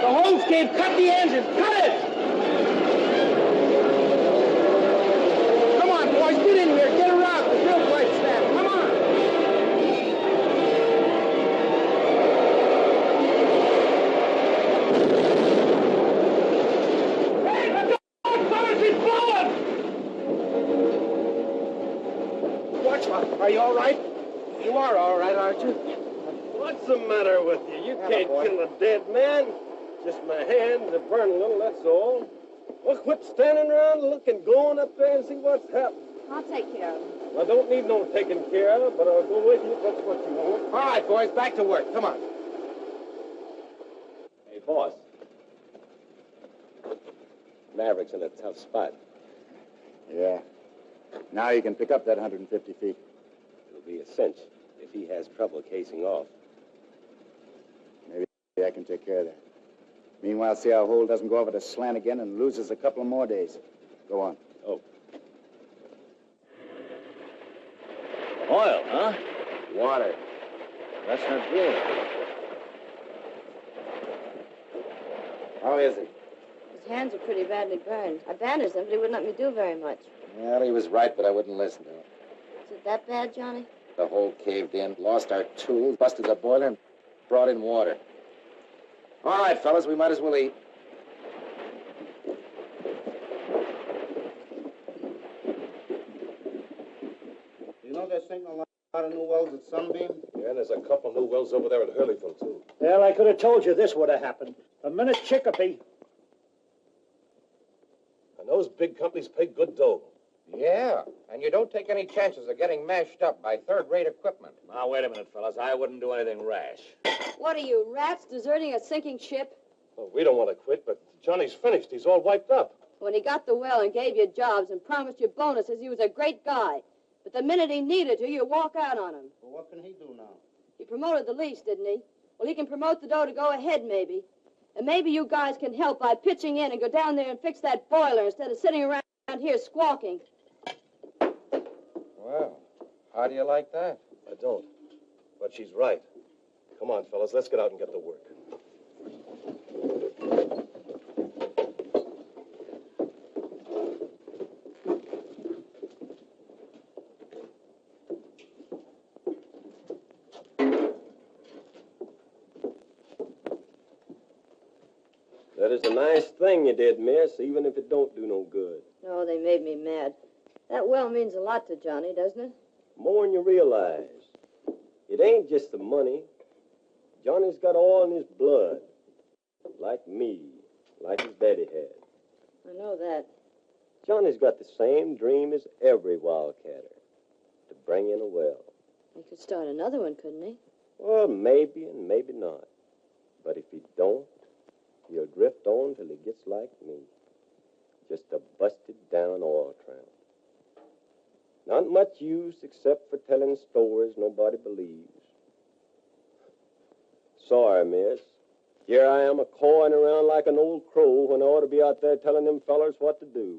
[SPEAKER 12] The hose gave, cut the engine, cut it! Come on, boys, get in here, get her out. The drill pipe's snapped. Come on.
[SPEAKER 13] Hey, the fellas, he's blowing!
[SPEAKER 12] Watch out. Are you all right? You are all right, aren't you?
[SPEAKER 5] What's the matter with you? You can't kill a dead man. Just my hands are burning a little, that's all. Well, quit standing around looking, going up there and see what's happening.
[SPEAKER 11] I'll take care of him.
[SPEAKER 5] I don't need no taking care of, but I'll go with you if that's what you want.
[SPEAKER 12] All right, boys, back to work. Come on.
[SPEAKER 14] Hey, boss. Maverick's in a tough spot.
[SPEAKER 1] Yeah. Now you can pick up that 150 feet.
[SPEAKER 14] It'll be a cinch if he has trouble casing off.
[SPEAKER 1] Maybe I can take care of that. Meanwhile, see our hole doesn't go over the slant again and loses a couple more days. Go on.
[SPEAKER 14] Oh.
[SPEAKER 2] Oil, huh?
[SPEAKER 1] Water.
[SPEAKER 2] That's not good.
[SPEAKER 1] How is he?
[SPEAKER 11] His hands are pretty badly burned. I bandaged them, but he wouldn't let me do very much.
[SPEAKER 1] Well, he was right, but I wouldn't listen to him.
[SPEAKER 11] Is it that bad, Johnny?
[SPEAKER 1] The hole caved in, lost our tools, busted the boiler, and brought in water. All right, fellas, we might as well eat.
[SPEAKER 4] You know they're sinking a lot of new wells at Sunbeam?
[SPEAKER 14] Yeah, and there's a couple new wells over there at Hurleyville, too.
[SPEAKER 13] Well, I could have told you this would have happened. A minute Chicopee.
[SPEAKER 14] And those big companies pay good dough.
[SPEAKER 15] Yeah, and you don't take any chances of getting mashed up by third-rate equipment.
[SPEAKER 2] Now, wait a minute, fellas. I wouldn't do anything rash.
[SPEAKER 11] What are you, rats, deserting a sinking ship?
[SPEAKER 14] Well, we don't want to quit, but Johnny's finished. He's all wiped up.
[SPEAKER 11] When he got the well and gave you jobs and promised you bonuses, he was a great guy. But the minute he needed to, you walk out on him.
[SPEAKER 4] Well, what can he do now?
[SPEAKER 11] He promoted the lease, didn't he? Well, he can promote the dough to go ahead, maybe. And maybe you guys can help by pitching in and go down there and fix that boiler instead of sitting around here squawking.
[SPEAKER 15] Well, how do you like that?
[SPEAKER 14] I don't. But she's right. Come on, fellas, let's get out and get to work.
[SPEAKER 5] That is a nice thing you did, miss, even if it don't do no good.
[SPEAKER 11] No, they made me mad. That well means a lot to Johnny, doesn't it?
[SPEAKER 5] More than you realize. It ain't just the money. Johnny's got all in his blood. Like me, like his daddy had.
[SPEAKER 11] I know that.
[SPEAKER 5] Johnny's got the same dream as every wildcatter, to bring in a well.
[SPEAKER 11] He could start another one, couldn't he?
[SPEAKER 5] Well, maybe and maybe not. But if he don't, he'll drift on till he gets like me. Just a busted-down oil tramp. Not much use except for telling stories nobody believes. Sorry, miss. Here I am a-cawing around like an old crow when I ought to be out there telling them fellers what to do.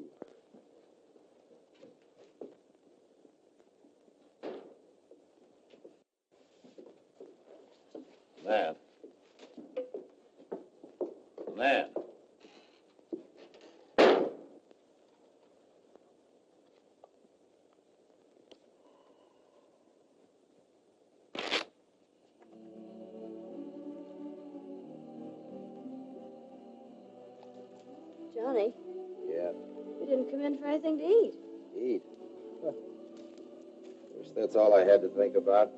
[SPEAKER 2] Man. Man.
[SPEAKER 11] Johnny,
[SPEAKER 1] Yeah.
[SPEAKER 11] you didn't come in for anything to eat.
[SPEAKER 1] Eat. Huh. First That's all I had to think about.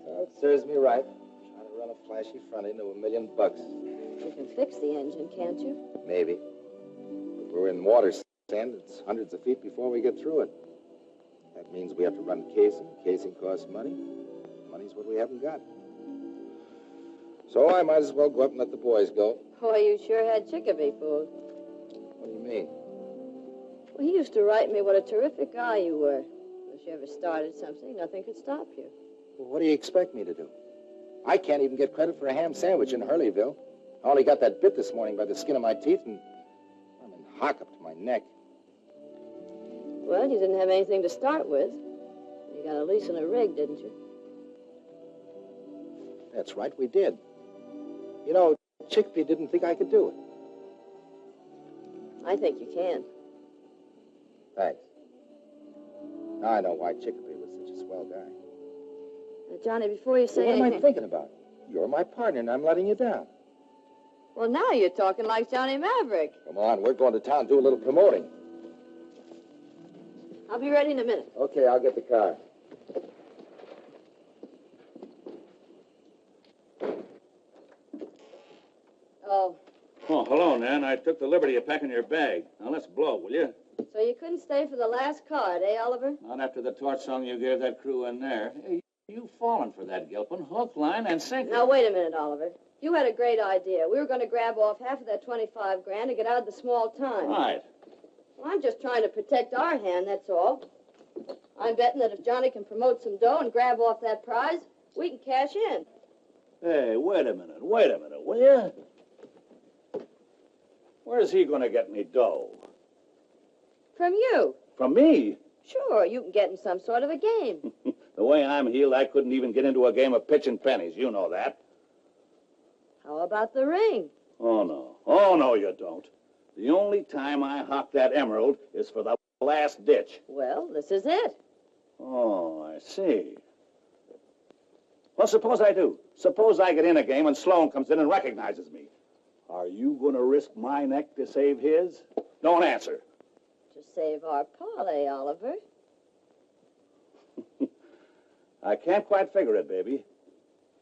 [SPEAKER 1] Well, it serves me right. Trying to run a flashy front into $1 million.
[SPEAKER 11] You can fix the engine, can't you?
[SPEAKER 1] Maybe. If we're in water sand, it's hundreds of feet before we get through it. That means we have to run casing. Casing costs money. Money's what we haven't got. So I might as well go up and let the boys go.
[SPEAKER 11] Boy, you sure had Chicopee fooled.
[SPEAKER 1] What do you mean?
[SPEAKER 11] Well, he used to write me what a terrific guy you were. If you ever started something, nothing could stop you.
[SPEAKER 1] Well, what do you expect me to do? I can't even get credit for a ham sandwich in Hurleyville. I only got that bit this morning by the skin of my teeth, and I'm in hock up to my neck.
[SPEAKER 11] Well, you didn't have anything to start with. You got a lease and a rig, didn't you?
[SPEAKER 1] That's right, we did. You know, Chicopee didn't think I could do it.
[SPEAKER 11] I think you can.
[SPEAKER 1] Thanks. Now I know why Chicopee was such a swell guy.
[SPEAKER 11] Johnny, before you say
[SPEAKER 1] Well, what am I
[SPEAKER 11] anything...
[SPEAKER 1] thinking about? You're my partner, and I'm letting you down.
[SPEAKER 11] Well, now you're talking like Johnny Maverick.
[SPEAKER 1] Come on, we're going to town, do a little promoting.
[SPEAKER 11] I'll be ready in a minute.
[SPEAKER 1] Okay, I'll get the car.
[SPEAKER 11] Oh,
[SPEAKER 2] Oh, hello, Nan. I took the liberty of packing your bag. Now, let's blow, will you?
[SPEAKER 11] so you couldn't stay for the last card, eh, Oliver?
[SPEAKER 2] Not after the torch song you gave that crew in there. Hey, you fallen for that, Gilpin. Hook, line, and sinker.
[SPEAKER 11] Now, wait a minute, Oliver. You had a great idea. We were going to grab off half of that 25 grand to get out of the small time.
[SPEAKER 2] Right.
[SPEAKER 11] Well, I'm just trying to protect our hand, that's all. I'm betting that if Johnny can promote some dough and grab off that prize, we can cash in.
[SPEAKER 2] Hey, wait a minute, will you? Where's he going to get me dough?
[SPEAKER 11] From you.
[SPEAKER 2] From me?
[SPEAKER 11] Sure, you can get in some sort of a game.
[SPEAKER 2] The way I'm heeled, I couldn't even get into a game of pitching pennies. You know that.
[SPEAKER 11] How about the ring?
[SPEAKER 2] Oh, no. Oh, no, you don't. The only time I hock that emerald is for the last ditch.
[SPEAKER 11] Well, this is it.
[SPEAKER 2] Oh, I see. Well, suppose I do. Suppose I get in a game and Sloan comes in and recognizes me. Are you going to risk my neck to save his? Don't answer.
[SPEAKER 11] To save our parlay, Oliver.
[SPEAKER 2] I can't quite figure it, baby.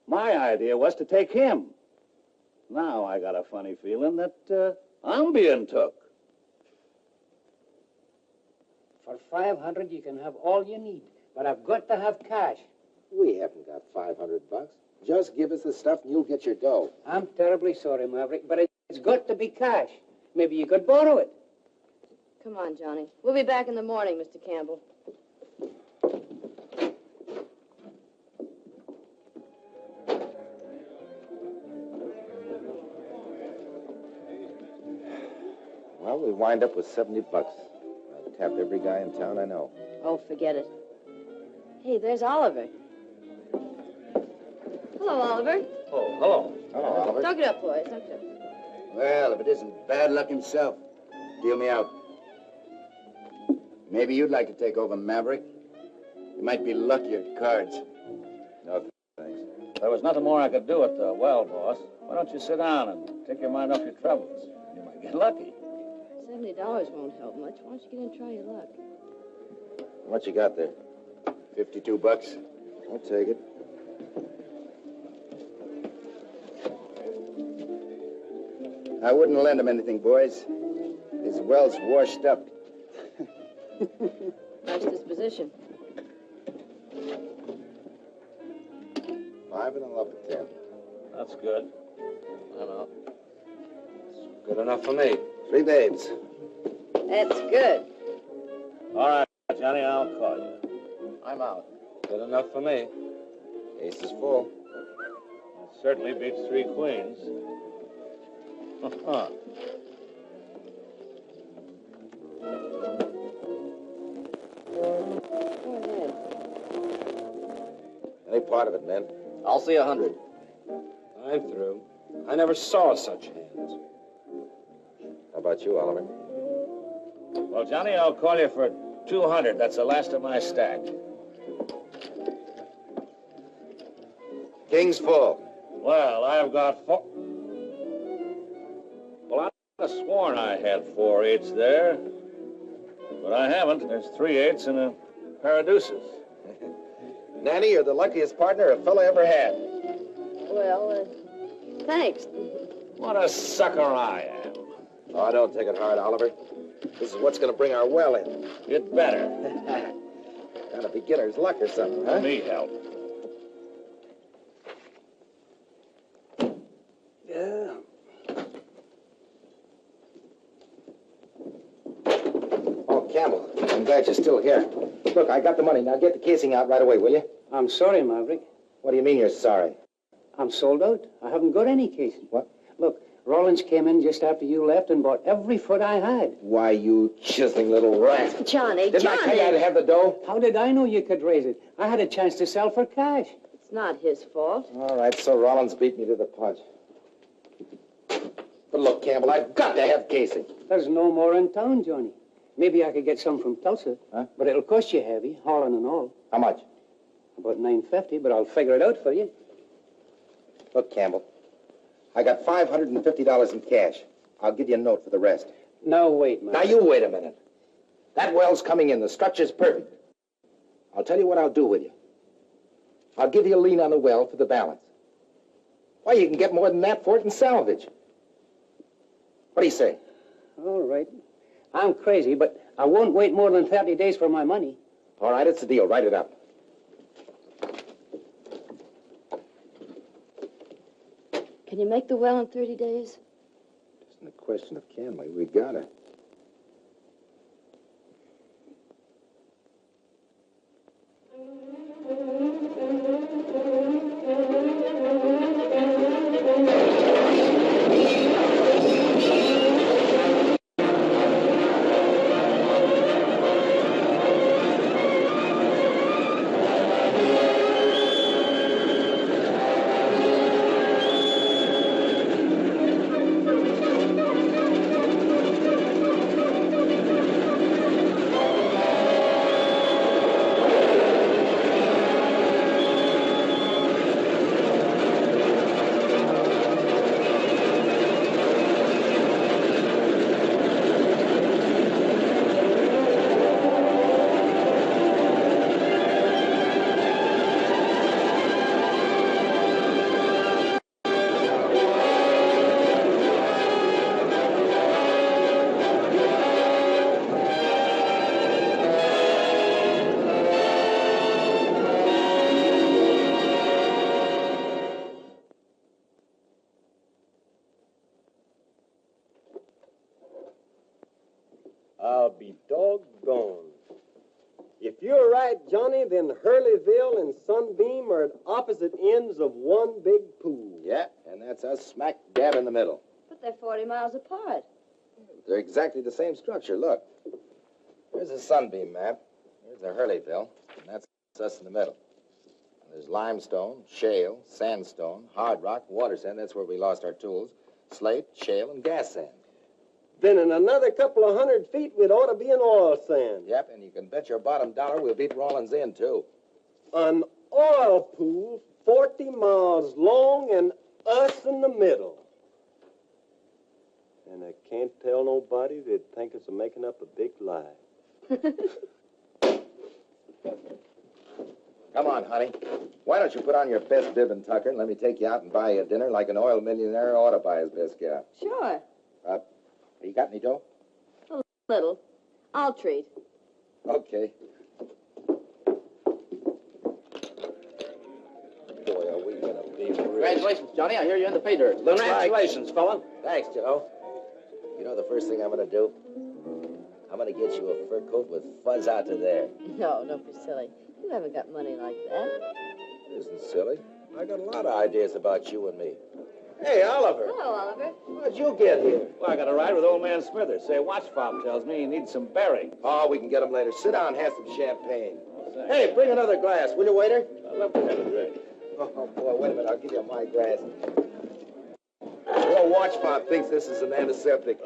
[SPEAKER 2] My idea was to take him. Now I got a funny feeling that I'm being took.
[SPEAKER 12] For 500, you can have all you need, but I've got to have cash.
[SPEAKER 1] We haven't got $500. Just give us the stuff and you'll get your dough.
[SPEAKER 12] I'm terribly sorry, Maverick, but it's got to be cash. Maybe you could borrow it.
[SPEAKER 11] Come on, Johnny. We'll be back in the morning, Mr. Campbell.
[SPEAKER 1] Well, we wind up with $70. I've tapped every guy in town I know.
[SPEAKER 11] Oh, forget it. Hey, there's Oliver. Hello, Oliver.
[SPEAKER 2] Oh, hello.
[SPEAKER 1] Hello, Oliver.
[SPEAKER 11] Dunk it up, boys. Dunk it up.
[SPEAKER 16] Well, if it isn't bad luck himself, deal me out. Maybe you'd like to take over Maverick. You might be lucky at cards.
[SPEAKER 2] No, thanks. There was nothing more I could do at the well, boss. Why don't you sit down and take your mind off your troubles? You might get lucky.
[SPEAKER 11] $70 won't help much. Why don't you get in and try your luck?
[SPEAKER 1] What you got there?
[SPEAKER 16] $52.
[SPEAKER 1] I'll take it.
[SPEAKER 16] I wouldn't lend him anything, boys. His well's washed up.
[SPEAKER 11] Nice disposition.
[SPEAKER 1] 5 and I'll up at 10.
[SPEAKER 2] That's good.
[SPEAKER 15] I know. It's good enough for me.
[SPEAKER 1] 3 babes.
[SPEAKER 11] That's good.
[SPEAKER 2] All right, Johnny, I'll call you.
[SPEAKER 15] I'm out. Good enough for me.
[SPEAKER 1] Ace is full.
[SPEAKER 2] It certainly beats 3 queens. Uh-huh.
[SPEAKER 1] Any part of it, men.
[SPEAKER 15] I'll see 100. I'm through. I never saw such hands.
[SPEAKER 1] How about you, Oliver?
[SPEAKER 2] Well, Johnny, I'll call you for 200. That's the last of my stack.
[SPEAKER 1] King's full.
[SPEAKER 2] Well, I've got 4. Well, I could have sworn I had 4 8s there. But I haven't. There's 3 8s and a pair of deuces.
[SPEAKER 1] Nanny, you're the luckiest partner a fella ever had.
[SPEAKER 11] Well, thanks.
[SPEAKER 2] What a sucker I am.
[SPEAKER 1] Oh, don't take it hard, Oliver. This is what's going to bring our well in.
[SPEAKER 2] It better.
[SPEAKER 1] Kind of beginner's luck or something, huh?
[SPEAKER 2] Me help.
[SPEAKER 1] Yeah. Oh, Campbell, I'm glad you're still here. Look, I got the money. Now get the casing out right away, will you?
[SPEAKER 12] I'm sorry, Maverick.
[SPEAKER 1] What do you mean you're sorry?
[SPEAKER 12] I'm sold out. I haven't got any casing.
[SPEAKER 1] What?
[SPEAKER 12] Look, Rollins came in just after you left and bought every foot I had.
[SPEAKER 1] Why, you chiseling little rat.
[SPEAKER 11] Johnny,
[SPEAKER 1] Didn't I tell you I'd have the dough?
[SPEAKER 12] How did I know you could raise it? I had a chance to sell for cash.
[SPEAKER 11] It's not his fault.
[SPEAKER 1] All right, so Rollins beat me to the punch. But look, Campbell, I've got to have casing.
[SPEAKER 12] There's no more in town, Johnny. Maybe I could get some from Tulsa.
[SPEAKER 1] Huh?
[SPEAKER 12] But it'll cost you heavy, hauling and all.
[SPEAKER 1] How much?
[SPEAKER 12] About $9.50, but I'll figure it out for you.
[SPEAKER 1] Look, Campbell, I got $550 in cash. I'll give you a note for the rest.
[SPEAKER 12] No, wait, man.
[SPEAKER 1] Now, you wait a minute. That well's coming in. The structure's perfect. I'll tell you what I'll do with you. I'll give you a lien on the well for the balance. Why, you can get more than that for it in salvage. What do you say?
[SPEAKER 12] All right. I'm crazy, but I won't wait more than 30 days for my money.
[SPEAKER 1] All right, it's a deal. Write it up.
[SPEAKER 11] Can you make the well in 30 days?
[SPEAKER 1] Isn't a question of can we? We got it.
[SPEAKER 5] I'll be doggone. If you're right, Johnny, then Hurleyville and Sunbeam are at opposite ends of one big pool.
[SPEAKER 1] Yeah, and that's us smack dab in the middle.
[SPEAKER 11] But they're 40 miles apart.
[SPEAKER 1] They're exactly the same structure. Look. There's a Sunbeam map. There's the Hurleyville, and that's us in the middle. And there's limestone, shale, sandstone, hard rock, water sand. That's where we lost our tools. Slate, shale, and gas sand.
[SPEAKER 5] Then in another couple of 100 feet, we'd ought to be in oil sand.
[SPEAKER 1] Yep, and you can bet your bottom dollar we'll beat Rollins in, too.
[SPEAKER 5] An oil pool 40 miles long and us in the middle. And I can't tell nobody they'd think us of making up a big lie.
[SPEAKER 1] Come on, honey. Why don't you put on your best bib and tucker and let me take you out and buy you a dinner like an oil millionaire ought to buy his best gal.
[SPEAKER 11] Sure.
[SPEAKER 1] You got any dough?
[SPEAKER 11] A little. I'll treat.
[SPEAKER 1] Okay. Boy, are we gonna be rich.
[SPEAKER 3] Congratulations, Johnny. I hear you're in the pay dirt.
[SPEAKER 2] Congratulations, fella.
[SPEAKER 1] Thanks, Joe. You know the first thing I'm gonna do? I'm gonna get you a fur coat with fuzz out to there.
[SPEAKER 11] No, don't be silly. You haven't got money like that.
[SPEAKER 1] It isn't silly. I got a lot of ideas about you and me. Hey, Oliver.
[SPEAKER 11] Hello, Oliver.
[SPEAKER 1] How'd you get here?
[SPEAKER 2] Well, I got a ride with old man Smithers. Say, watch fob tells me he needs some berry.
[SPEAKER 1] Oh, we can get him later. Sit down and have some champagne. Hey, bring another glass, will you, waiter?
[SPEAKER 2] I'd love to have a drink.
[SPEAKER 1] Oh, boy, wait a minute. I'll give you my glass. Your watch fob thinks this is an antiseptic.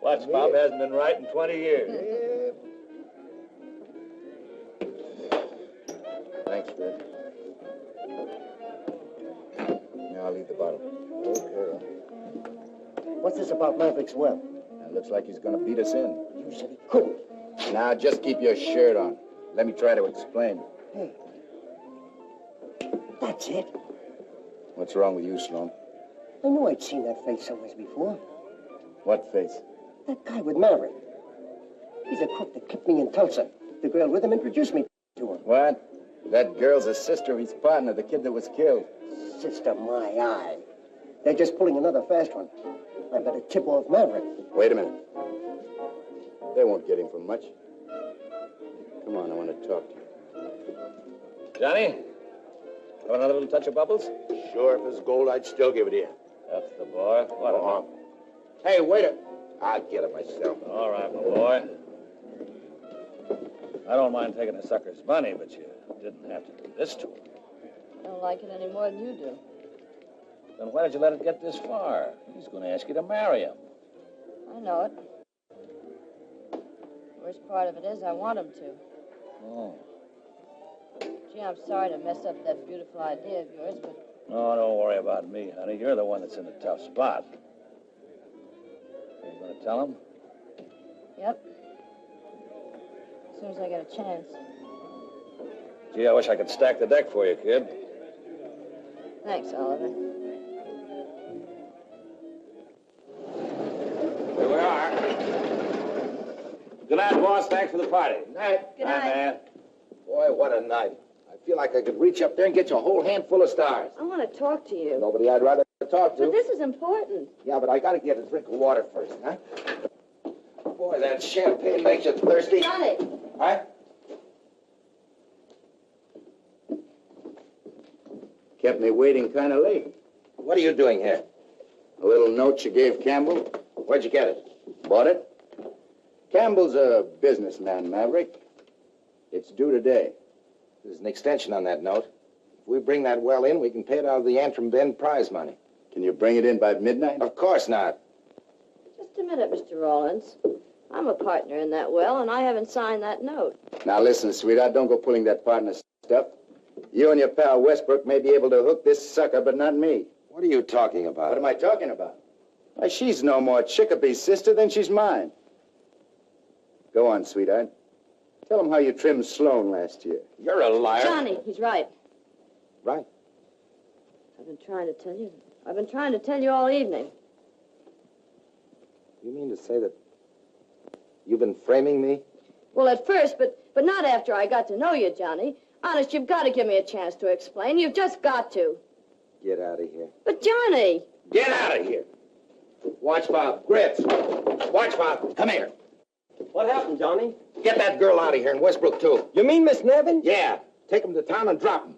[SPEAKER 2] Watch fob hasn't been right in 20 years.
[SPEAKER 1] Thanks, Fred. I'll leave the bottle. Okay.
[SPEAKER 4] What's this about Maverick's well?
[SPEAKER 1] It looks like he's going to beat us in.
[SPEAKER 4] You said he couldn't.
[SPEAKER 16] Now, just keep your shirt on. Let me try to explain.
[SPEAKER 4] Hey. That's it.
[SPEAKER 16] What's wrong with you, Sloan?
[SPEAKER 4] I knew I'd seen that face somewhere before.
[SPEAKER 16] What face?
[SPEAKER 4] That guy with Maverick. He's a crook that clipped me in Tulsa. The girl with him introduced me to him.
[SPEAKER 16] What? That girl's a sister of his partner, the kid that was killed.
[SPEAKER 4] Sister, my eye. They're just pulling another fast one. I better tip off Maverick.
[SPEAKER 16] Wait a minute. They won't get him for much. Come on, I want to talk to you.
[SPEAKER 2] Johnny, have another little touch of bubbles?
[SPEAKER 1] Sure, if it's gold, I'd still give it to you.
[SPEAKER 2] That's the boy. What a hunk.
[SPEAKER 1] Hey, waiter. I'll get it myself.
[SPEAKER 2] All right, my boy. I don't mind taking a sucker's money, but you didn't have to do this to him.
[SPEAKER 11] I don't like it any more than you do.
[SPEAKER 2] Then why did you let it get this far? He's going to ask you to marry him.
[SPEAKER 11] I know it. Worst part of it is I want him to.
[SPEAKER 2] Oh.
[SPEAKER 11] Gee, I'm sorry to mess up that beautiful idea of yours, but...
[SPEAKER 2] No, don't worry about me, honey. You're the one that's in a tough spot. Are you going to tell him?
[SPEAKER 11] Yep. As soon as I get a chance.
[SPEAKER 2] Gee, I wish I could stack the deck for you, kid.
[SPEAKER 11] Thanks, Oliver.
[SPEAKER 2] Here we are. Good night, boss. Thanks for the party.
[SPEAKER 1] Night.
[SPEAKER 11] Good night.
[SPEAKER 2] man.
[SPEAKER 1] Boy, what a night. I feel like I could reach up there and get you a whole handful of stars.
[SPEAKER 11] I want to talk to you.
[SPEAKER 1] Nobody I'd rather talk to.
[SPEAKER 11] But this is important.
[SPEAKER 1] Yeah, but I gotta get a drink of water first, huh? Boy, that champagne makes you thirsty.
[SPEAKER 11] Johnny!
[SPEAKER 1] Huh?
[SPEAKER 16] Kept me waiting kind of late.
[SPEAKER 1] What are you doing here?
[SPEAKER 16] A little note you gave Campbell.
[SPEAKER 1] Where'd you get it?
[SPEAKER 16] Bought it. Campbell's a businessman, Maverick. It's due today.
[SPEAKER 1] There's an extension on that note. If we bring that well in, we can pay it out of the Antrim Bend prize money.
[SPEAKER 16] Can you bring it in by midnight?
[SPEAKER 1] Of course not.
[SPEAKER 11] Just a minute, Mr. Rawlins. I'm a partner in that well, and I haven't signed that note.
[SPEAKER 16] Now listen, sweetheart, don't go pulling that partner stuff. You and your pal Westbrook may be able to hook this sucker, but not me.
[SPEAKER 1] What are you talking about?
[SPEAKER 16] What am I talking about? Why, she's no more Chickabee's sister than she's mine. Go on, sweetheart. Tell him how you trimmed Sloan last year.
[SPEAKER 1] You're a liar.
[SPEAKER 11] Johnny, he's right.
[SPEAKER 1] Right.
[SPEAKER 11] I've been trying to tell you. I've been trying to tell you all evening.
[SPEAKER 1] You mean to say that you've been framing me?
[SPEAKER 11] Well, at first, but not after I got to know you, Johnny. Honest, you've got to give me a chance to explain. You've just got to.
[SPEAKER 1] Get out of here.
[SPEAKER 11] But, Johnny!
[SPEAKER 1] Get out of here. Watch Bob. Grits. Watch Bob. Come here.
[SPEAKER 5] What happened, Johnny?
[SPEAKER 1] Get that girl out of here, and Westbrook, too.
[SPEAKER 5] You mean Miss Nevin?
[SPEAKER 1] Yeah. Take him to town and drop him.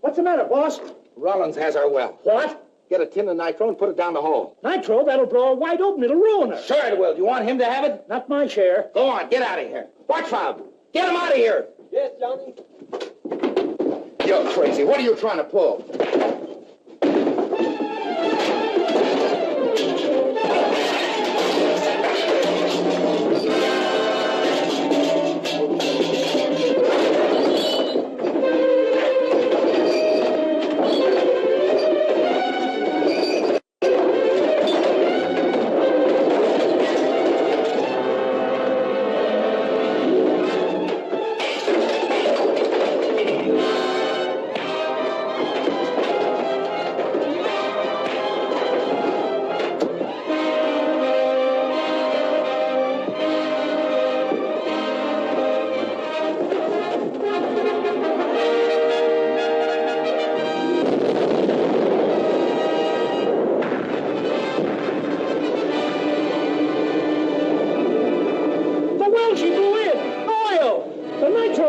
[SPEAKER 13] What's the matter, boss?
[SPEAKER 1] Rollins has our well.
[SPEAKER 13] What?
[SPEAKER 1] Get a tin of nitro and put it down the hole.
[SPEAKER 13] Nitro? That'll blow her wide open. It'll ruin her.
[SPEAKER 1] Sure it will. Do you want him to have it?
[SPEAKER 13] Not my share.
[SPEAKER 1] Go on. Get out of here. Watch Bob. Get him out of here.
[SPEAKER 5] Yes, Johnny.
[SPEAKER 1] You're crazy. What are you trying to pull?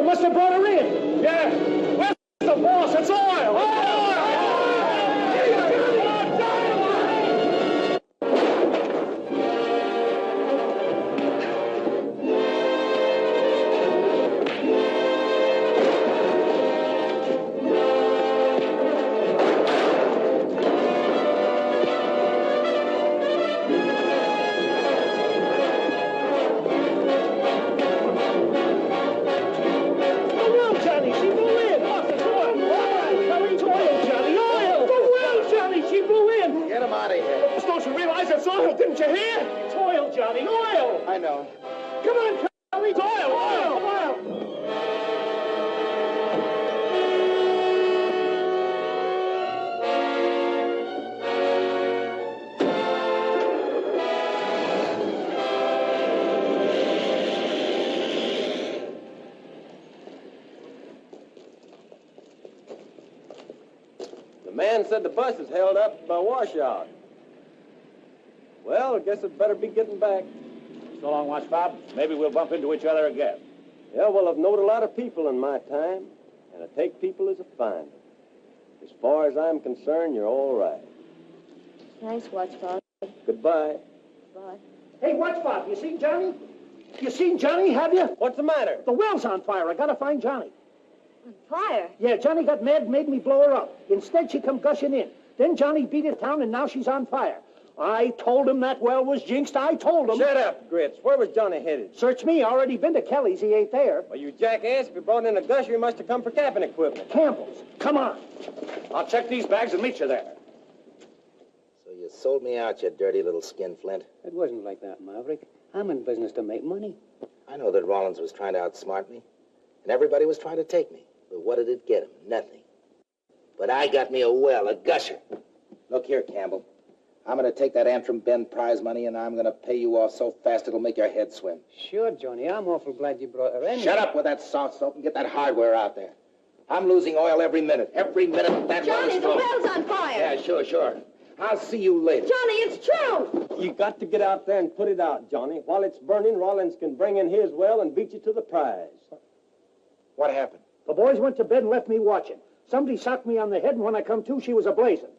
[SPEAKER 13] Must have brought her in. Yeah. Where's the boss? It's oil. It's oil! Oil!
[SPEAKER 5] The man said the bus is held up by washout. Well, I guess it better be getting back.
[SPEAKER 2] So long, Watch Bob. Maybe we'll bump into each other again.
[SPEAKER 5] Yeah, well, I've known a lot of people in my time, and I take people as I find them. As far as I'm concerned, you're all right.
[SPEAKER 11] Thanks, Watch Bob.
[SPEAKER 5] Goodbye.
[SPEAKER 11] Bye.
[SPEAKER 13] Hey, Watch Bob, you seen Johnny? You seen Johnny, have you?
[SPEAKER 5] What's the matter?
[SPEAKER 13] The well's on fire. I gotta find Johnny.
[SPEAKER 11] On fire?
[SPEAKER 13] Yeah, Johnny got mad and made me blow her up. Instead, she come gushing in. Then Johnny beat it down, and now she's on fire. I told him that well was jinxed. I told him.
[SPEAKER 5] Shut up, Grits. Where was Johnny headed?
[SPEAKER 13] Search me. I already been to Kelly's. He ain't there.
[SPEAKER 5] Well, you jackass. If you brought in a gusher, you must have come for camping equipment.
[SPEAKER 13] Campbell's. Come on.
[SPEAKER 2] I'll check these bags and meet you there.
[SPEAKER 1] So you sold me out, you dirty little skinflint.
[SPEAKER 12] It wasn't like that, Maverick. I'm in business to make money.
[SPEAKER 1] I know that Rollins was trying to outsmart me, and everybody was trying to take me. But what did it get him? Nothing. But I got me a well, a gusher. Look here, Campbell. I'm going to take that Antrim Bend prize money, and I'm going to pay you off so fast it'll make your head swim.
[SPEAKER 12] Sure, Johnny. I'm awful glad you brought her in.
[SPEAKER 1] Shut up with that soft soap and get that hardware out there. I'm losing oil every minute. Every minute that
[SPEAKER 11] Johnny, the
[SPEAKER 1] well is
[SPEAKER 11] well's on fire.
[SPEAKER 1] Yeah, sure. I'll see you later.
[SPEAKER 11] Johnny, it's true.
[SPEAKER 5] You got to get out there and put it out, Johnny. While it's burning, Rollins can bring in his well and beat you to the prize.
[SPEAKER 1] What happened?
[SPEAKER 13] The boys went to bed and left me watching. Somebody socked me on the head, and when I come to, she was a-blazing.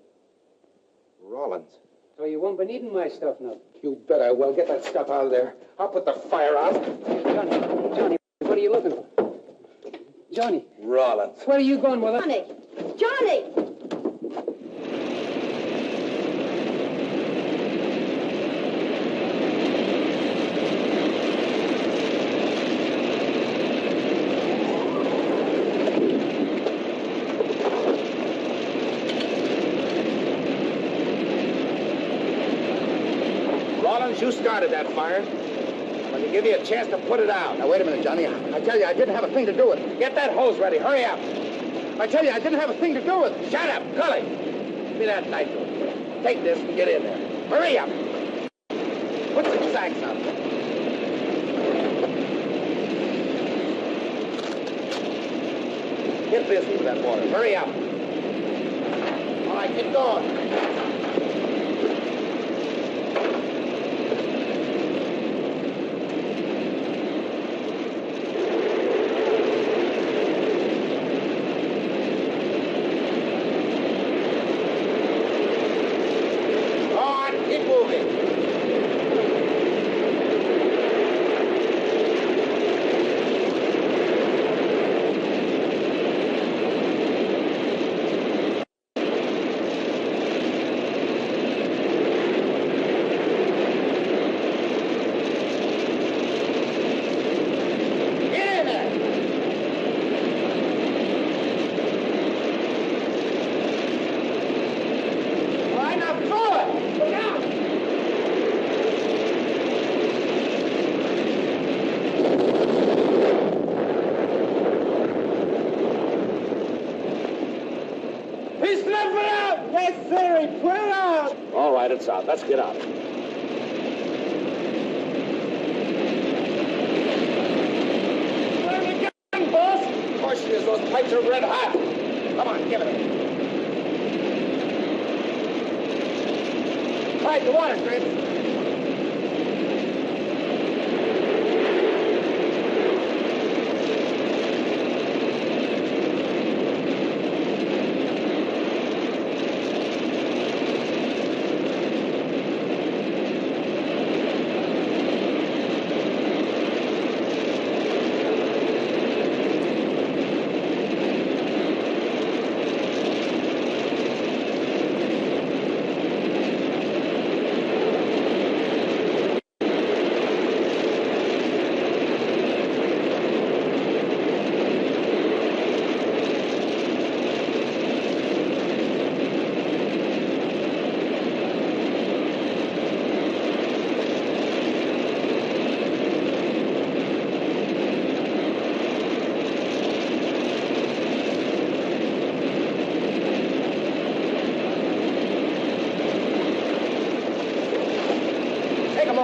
[SPEAKER 1] Rollins.
[SPEAKER 12] So you won't be needing my stuff now.
[SPEAKER 1] You bet I will. Get that stuff out of there. I'll put the fire out.
[SPEAKER 12] Johnny, what are you looking for? Johnny.
[SPEAKER 1] Rollins.
[SPEAKER 12] Where are you going with
[SPEAKER 11] Johnny! Johnny!
[SPEAKER 1] You started that fire. I'm going to give you a chance to put it out. Now, wait a minute, Johnny. I tell you, I didn't have a thing to do with it. Get that hose ready. Hurry up. I tell you, I didn't have a thing to do with it. Shut up, Gully. Give me that knife. Take this and get in there. Hurry up. Put some sacks up. Get busy with that water. Hurry up. All right, get going.
[SPEAKER 2] All right, it's out. Let's get out.
[SPEAKER 1] Where are you going, boss? Of course she is. Those pipes are red hot. Come on, give it. All right, the water, Griggs.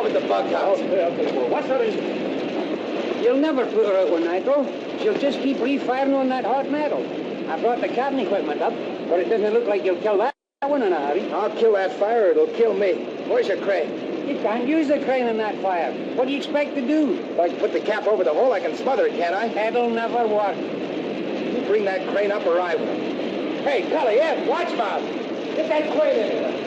[SPEAKER 1] with the bunkhouse.
[SPEAKER 13] Okay. What's her reason?
[SPEAKER 12] You'll never put her out with nitro. She'll just keep refiring on that hot metal. I brought the cabin equipment up, but it doesn't look like you'll kill that one in a hurry.
[SPEAKER 1] I'll kill that fire, it'll kill me. Where's your crane?
[SPEAKER 12] You can't use the crane in that fire. What do you expect to do?
[SPEAKER 1] If I can put the cap over the hole, I can smother it, can't I?
[SPEAKER 12] That'll never work.
[SPEAKER 1] You bring that crane up or I will. Hey, Cully, Ed, watch mouth. Get that crane in here.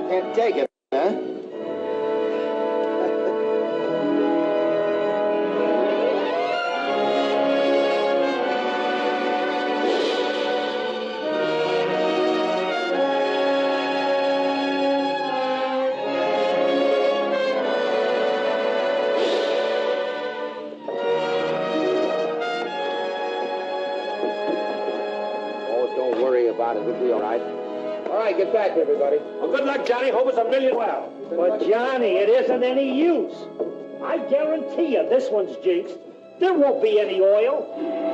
[SPEAKER 1] Can't take it, huh? Oh, don't worry about it. We'll be all right. All right, get back, everybody.
[SPEAKER 13] Well, good luck, Johnny. Hope it's a million well. But, Johnny, it isn't any use. I guarantee you this one's jinxed. There won't be any oil.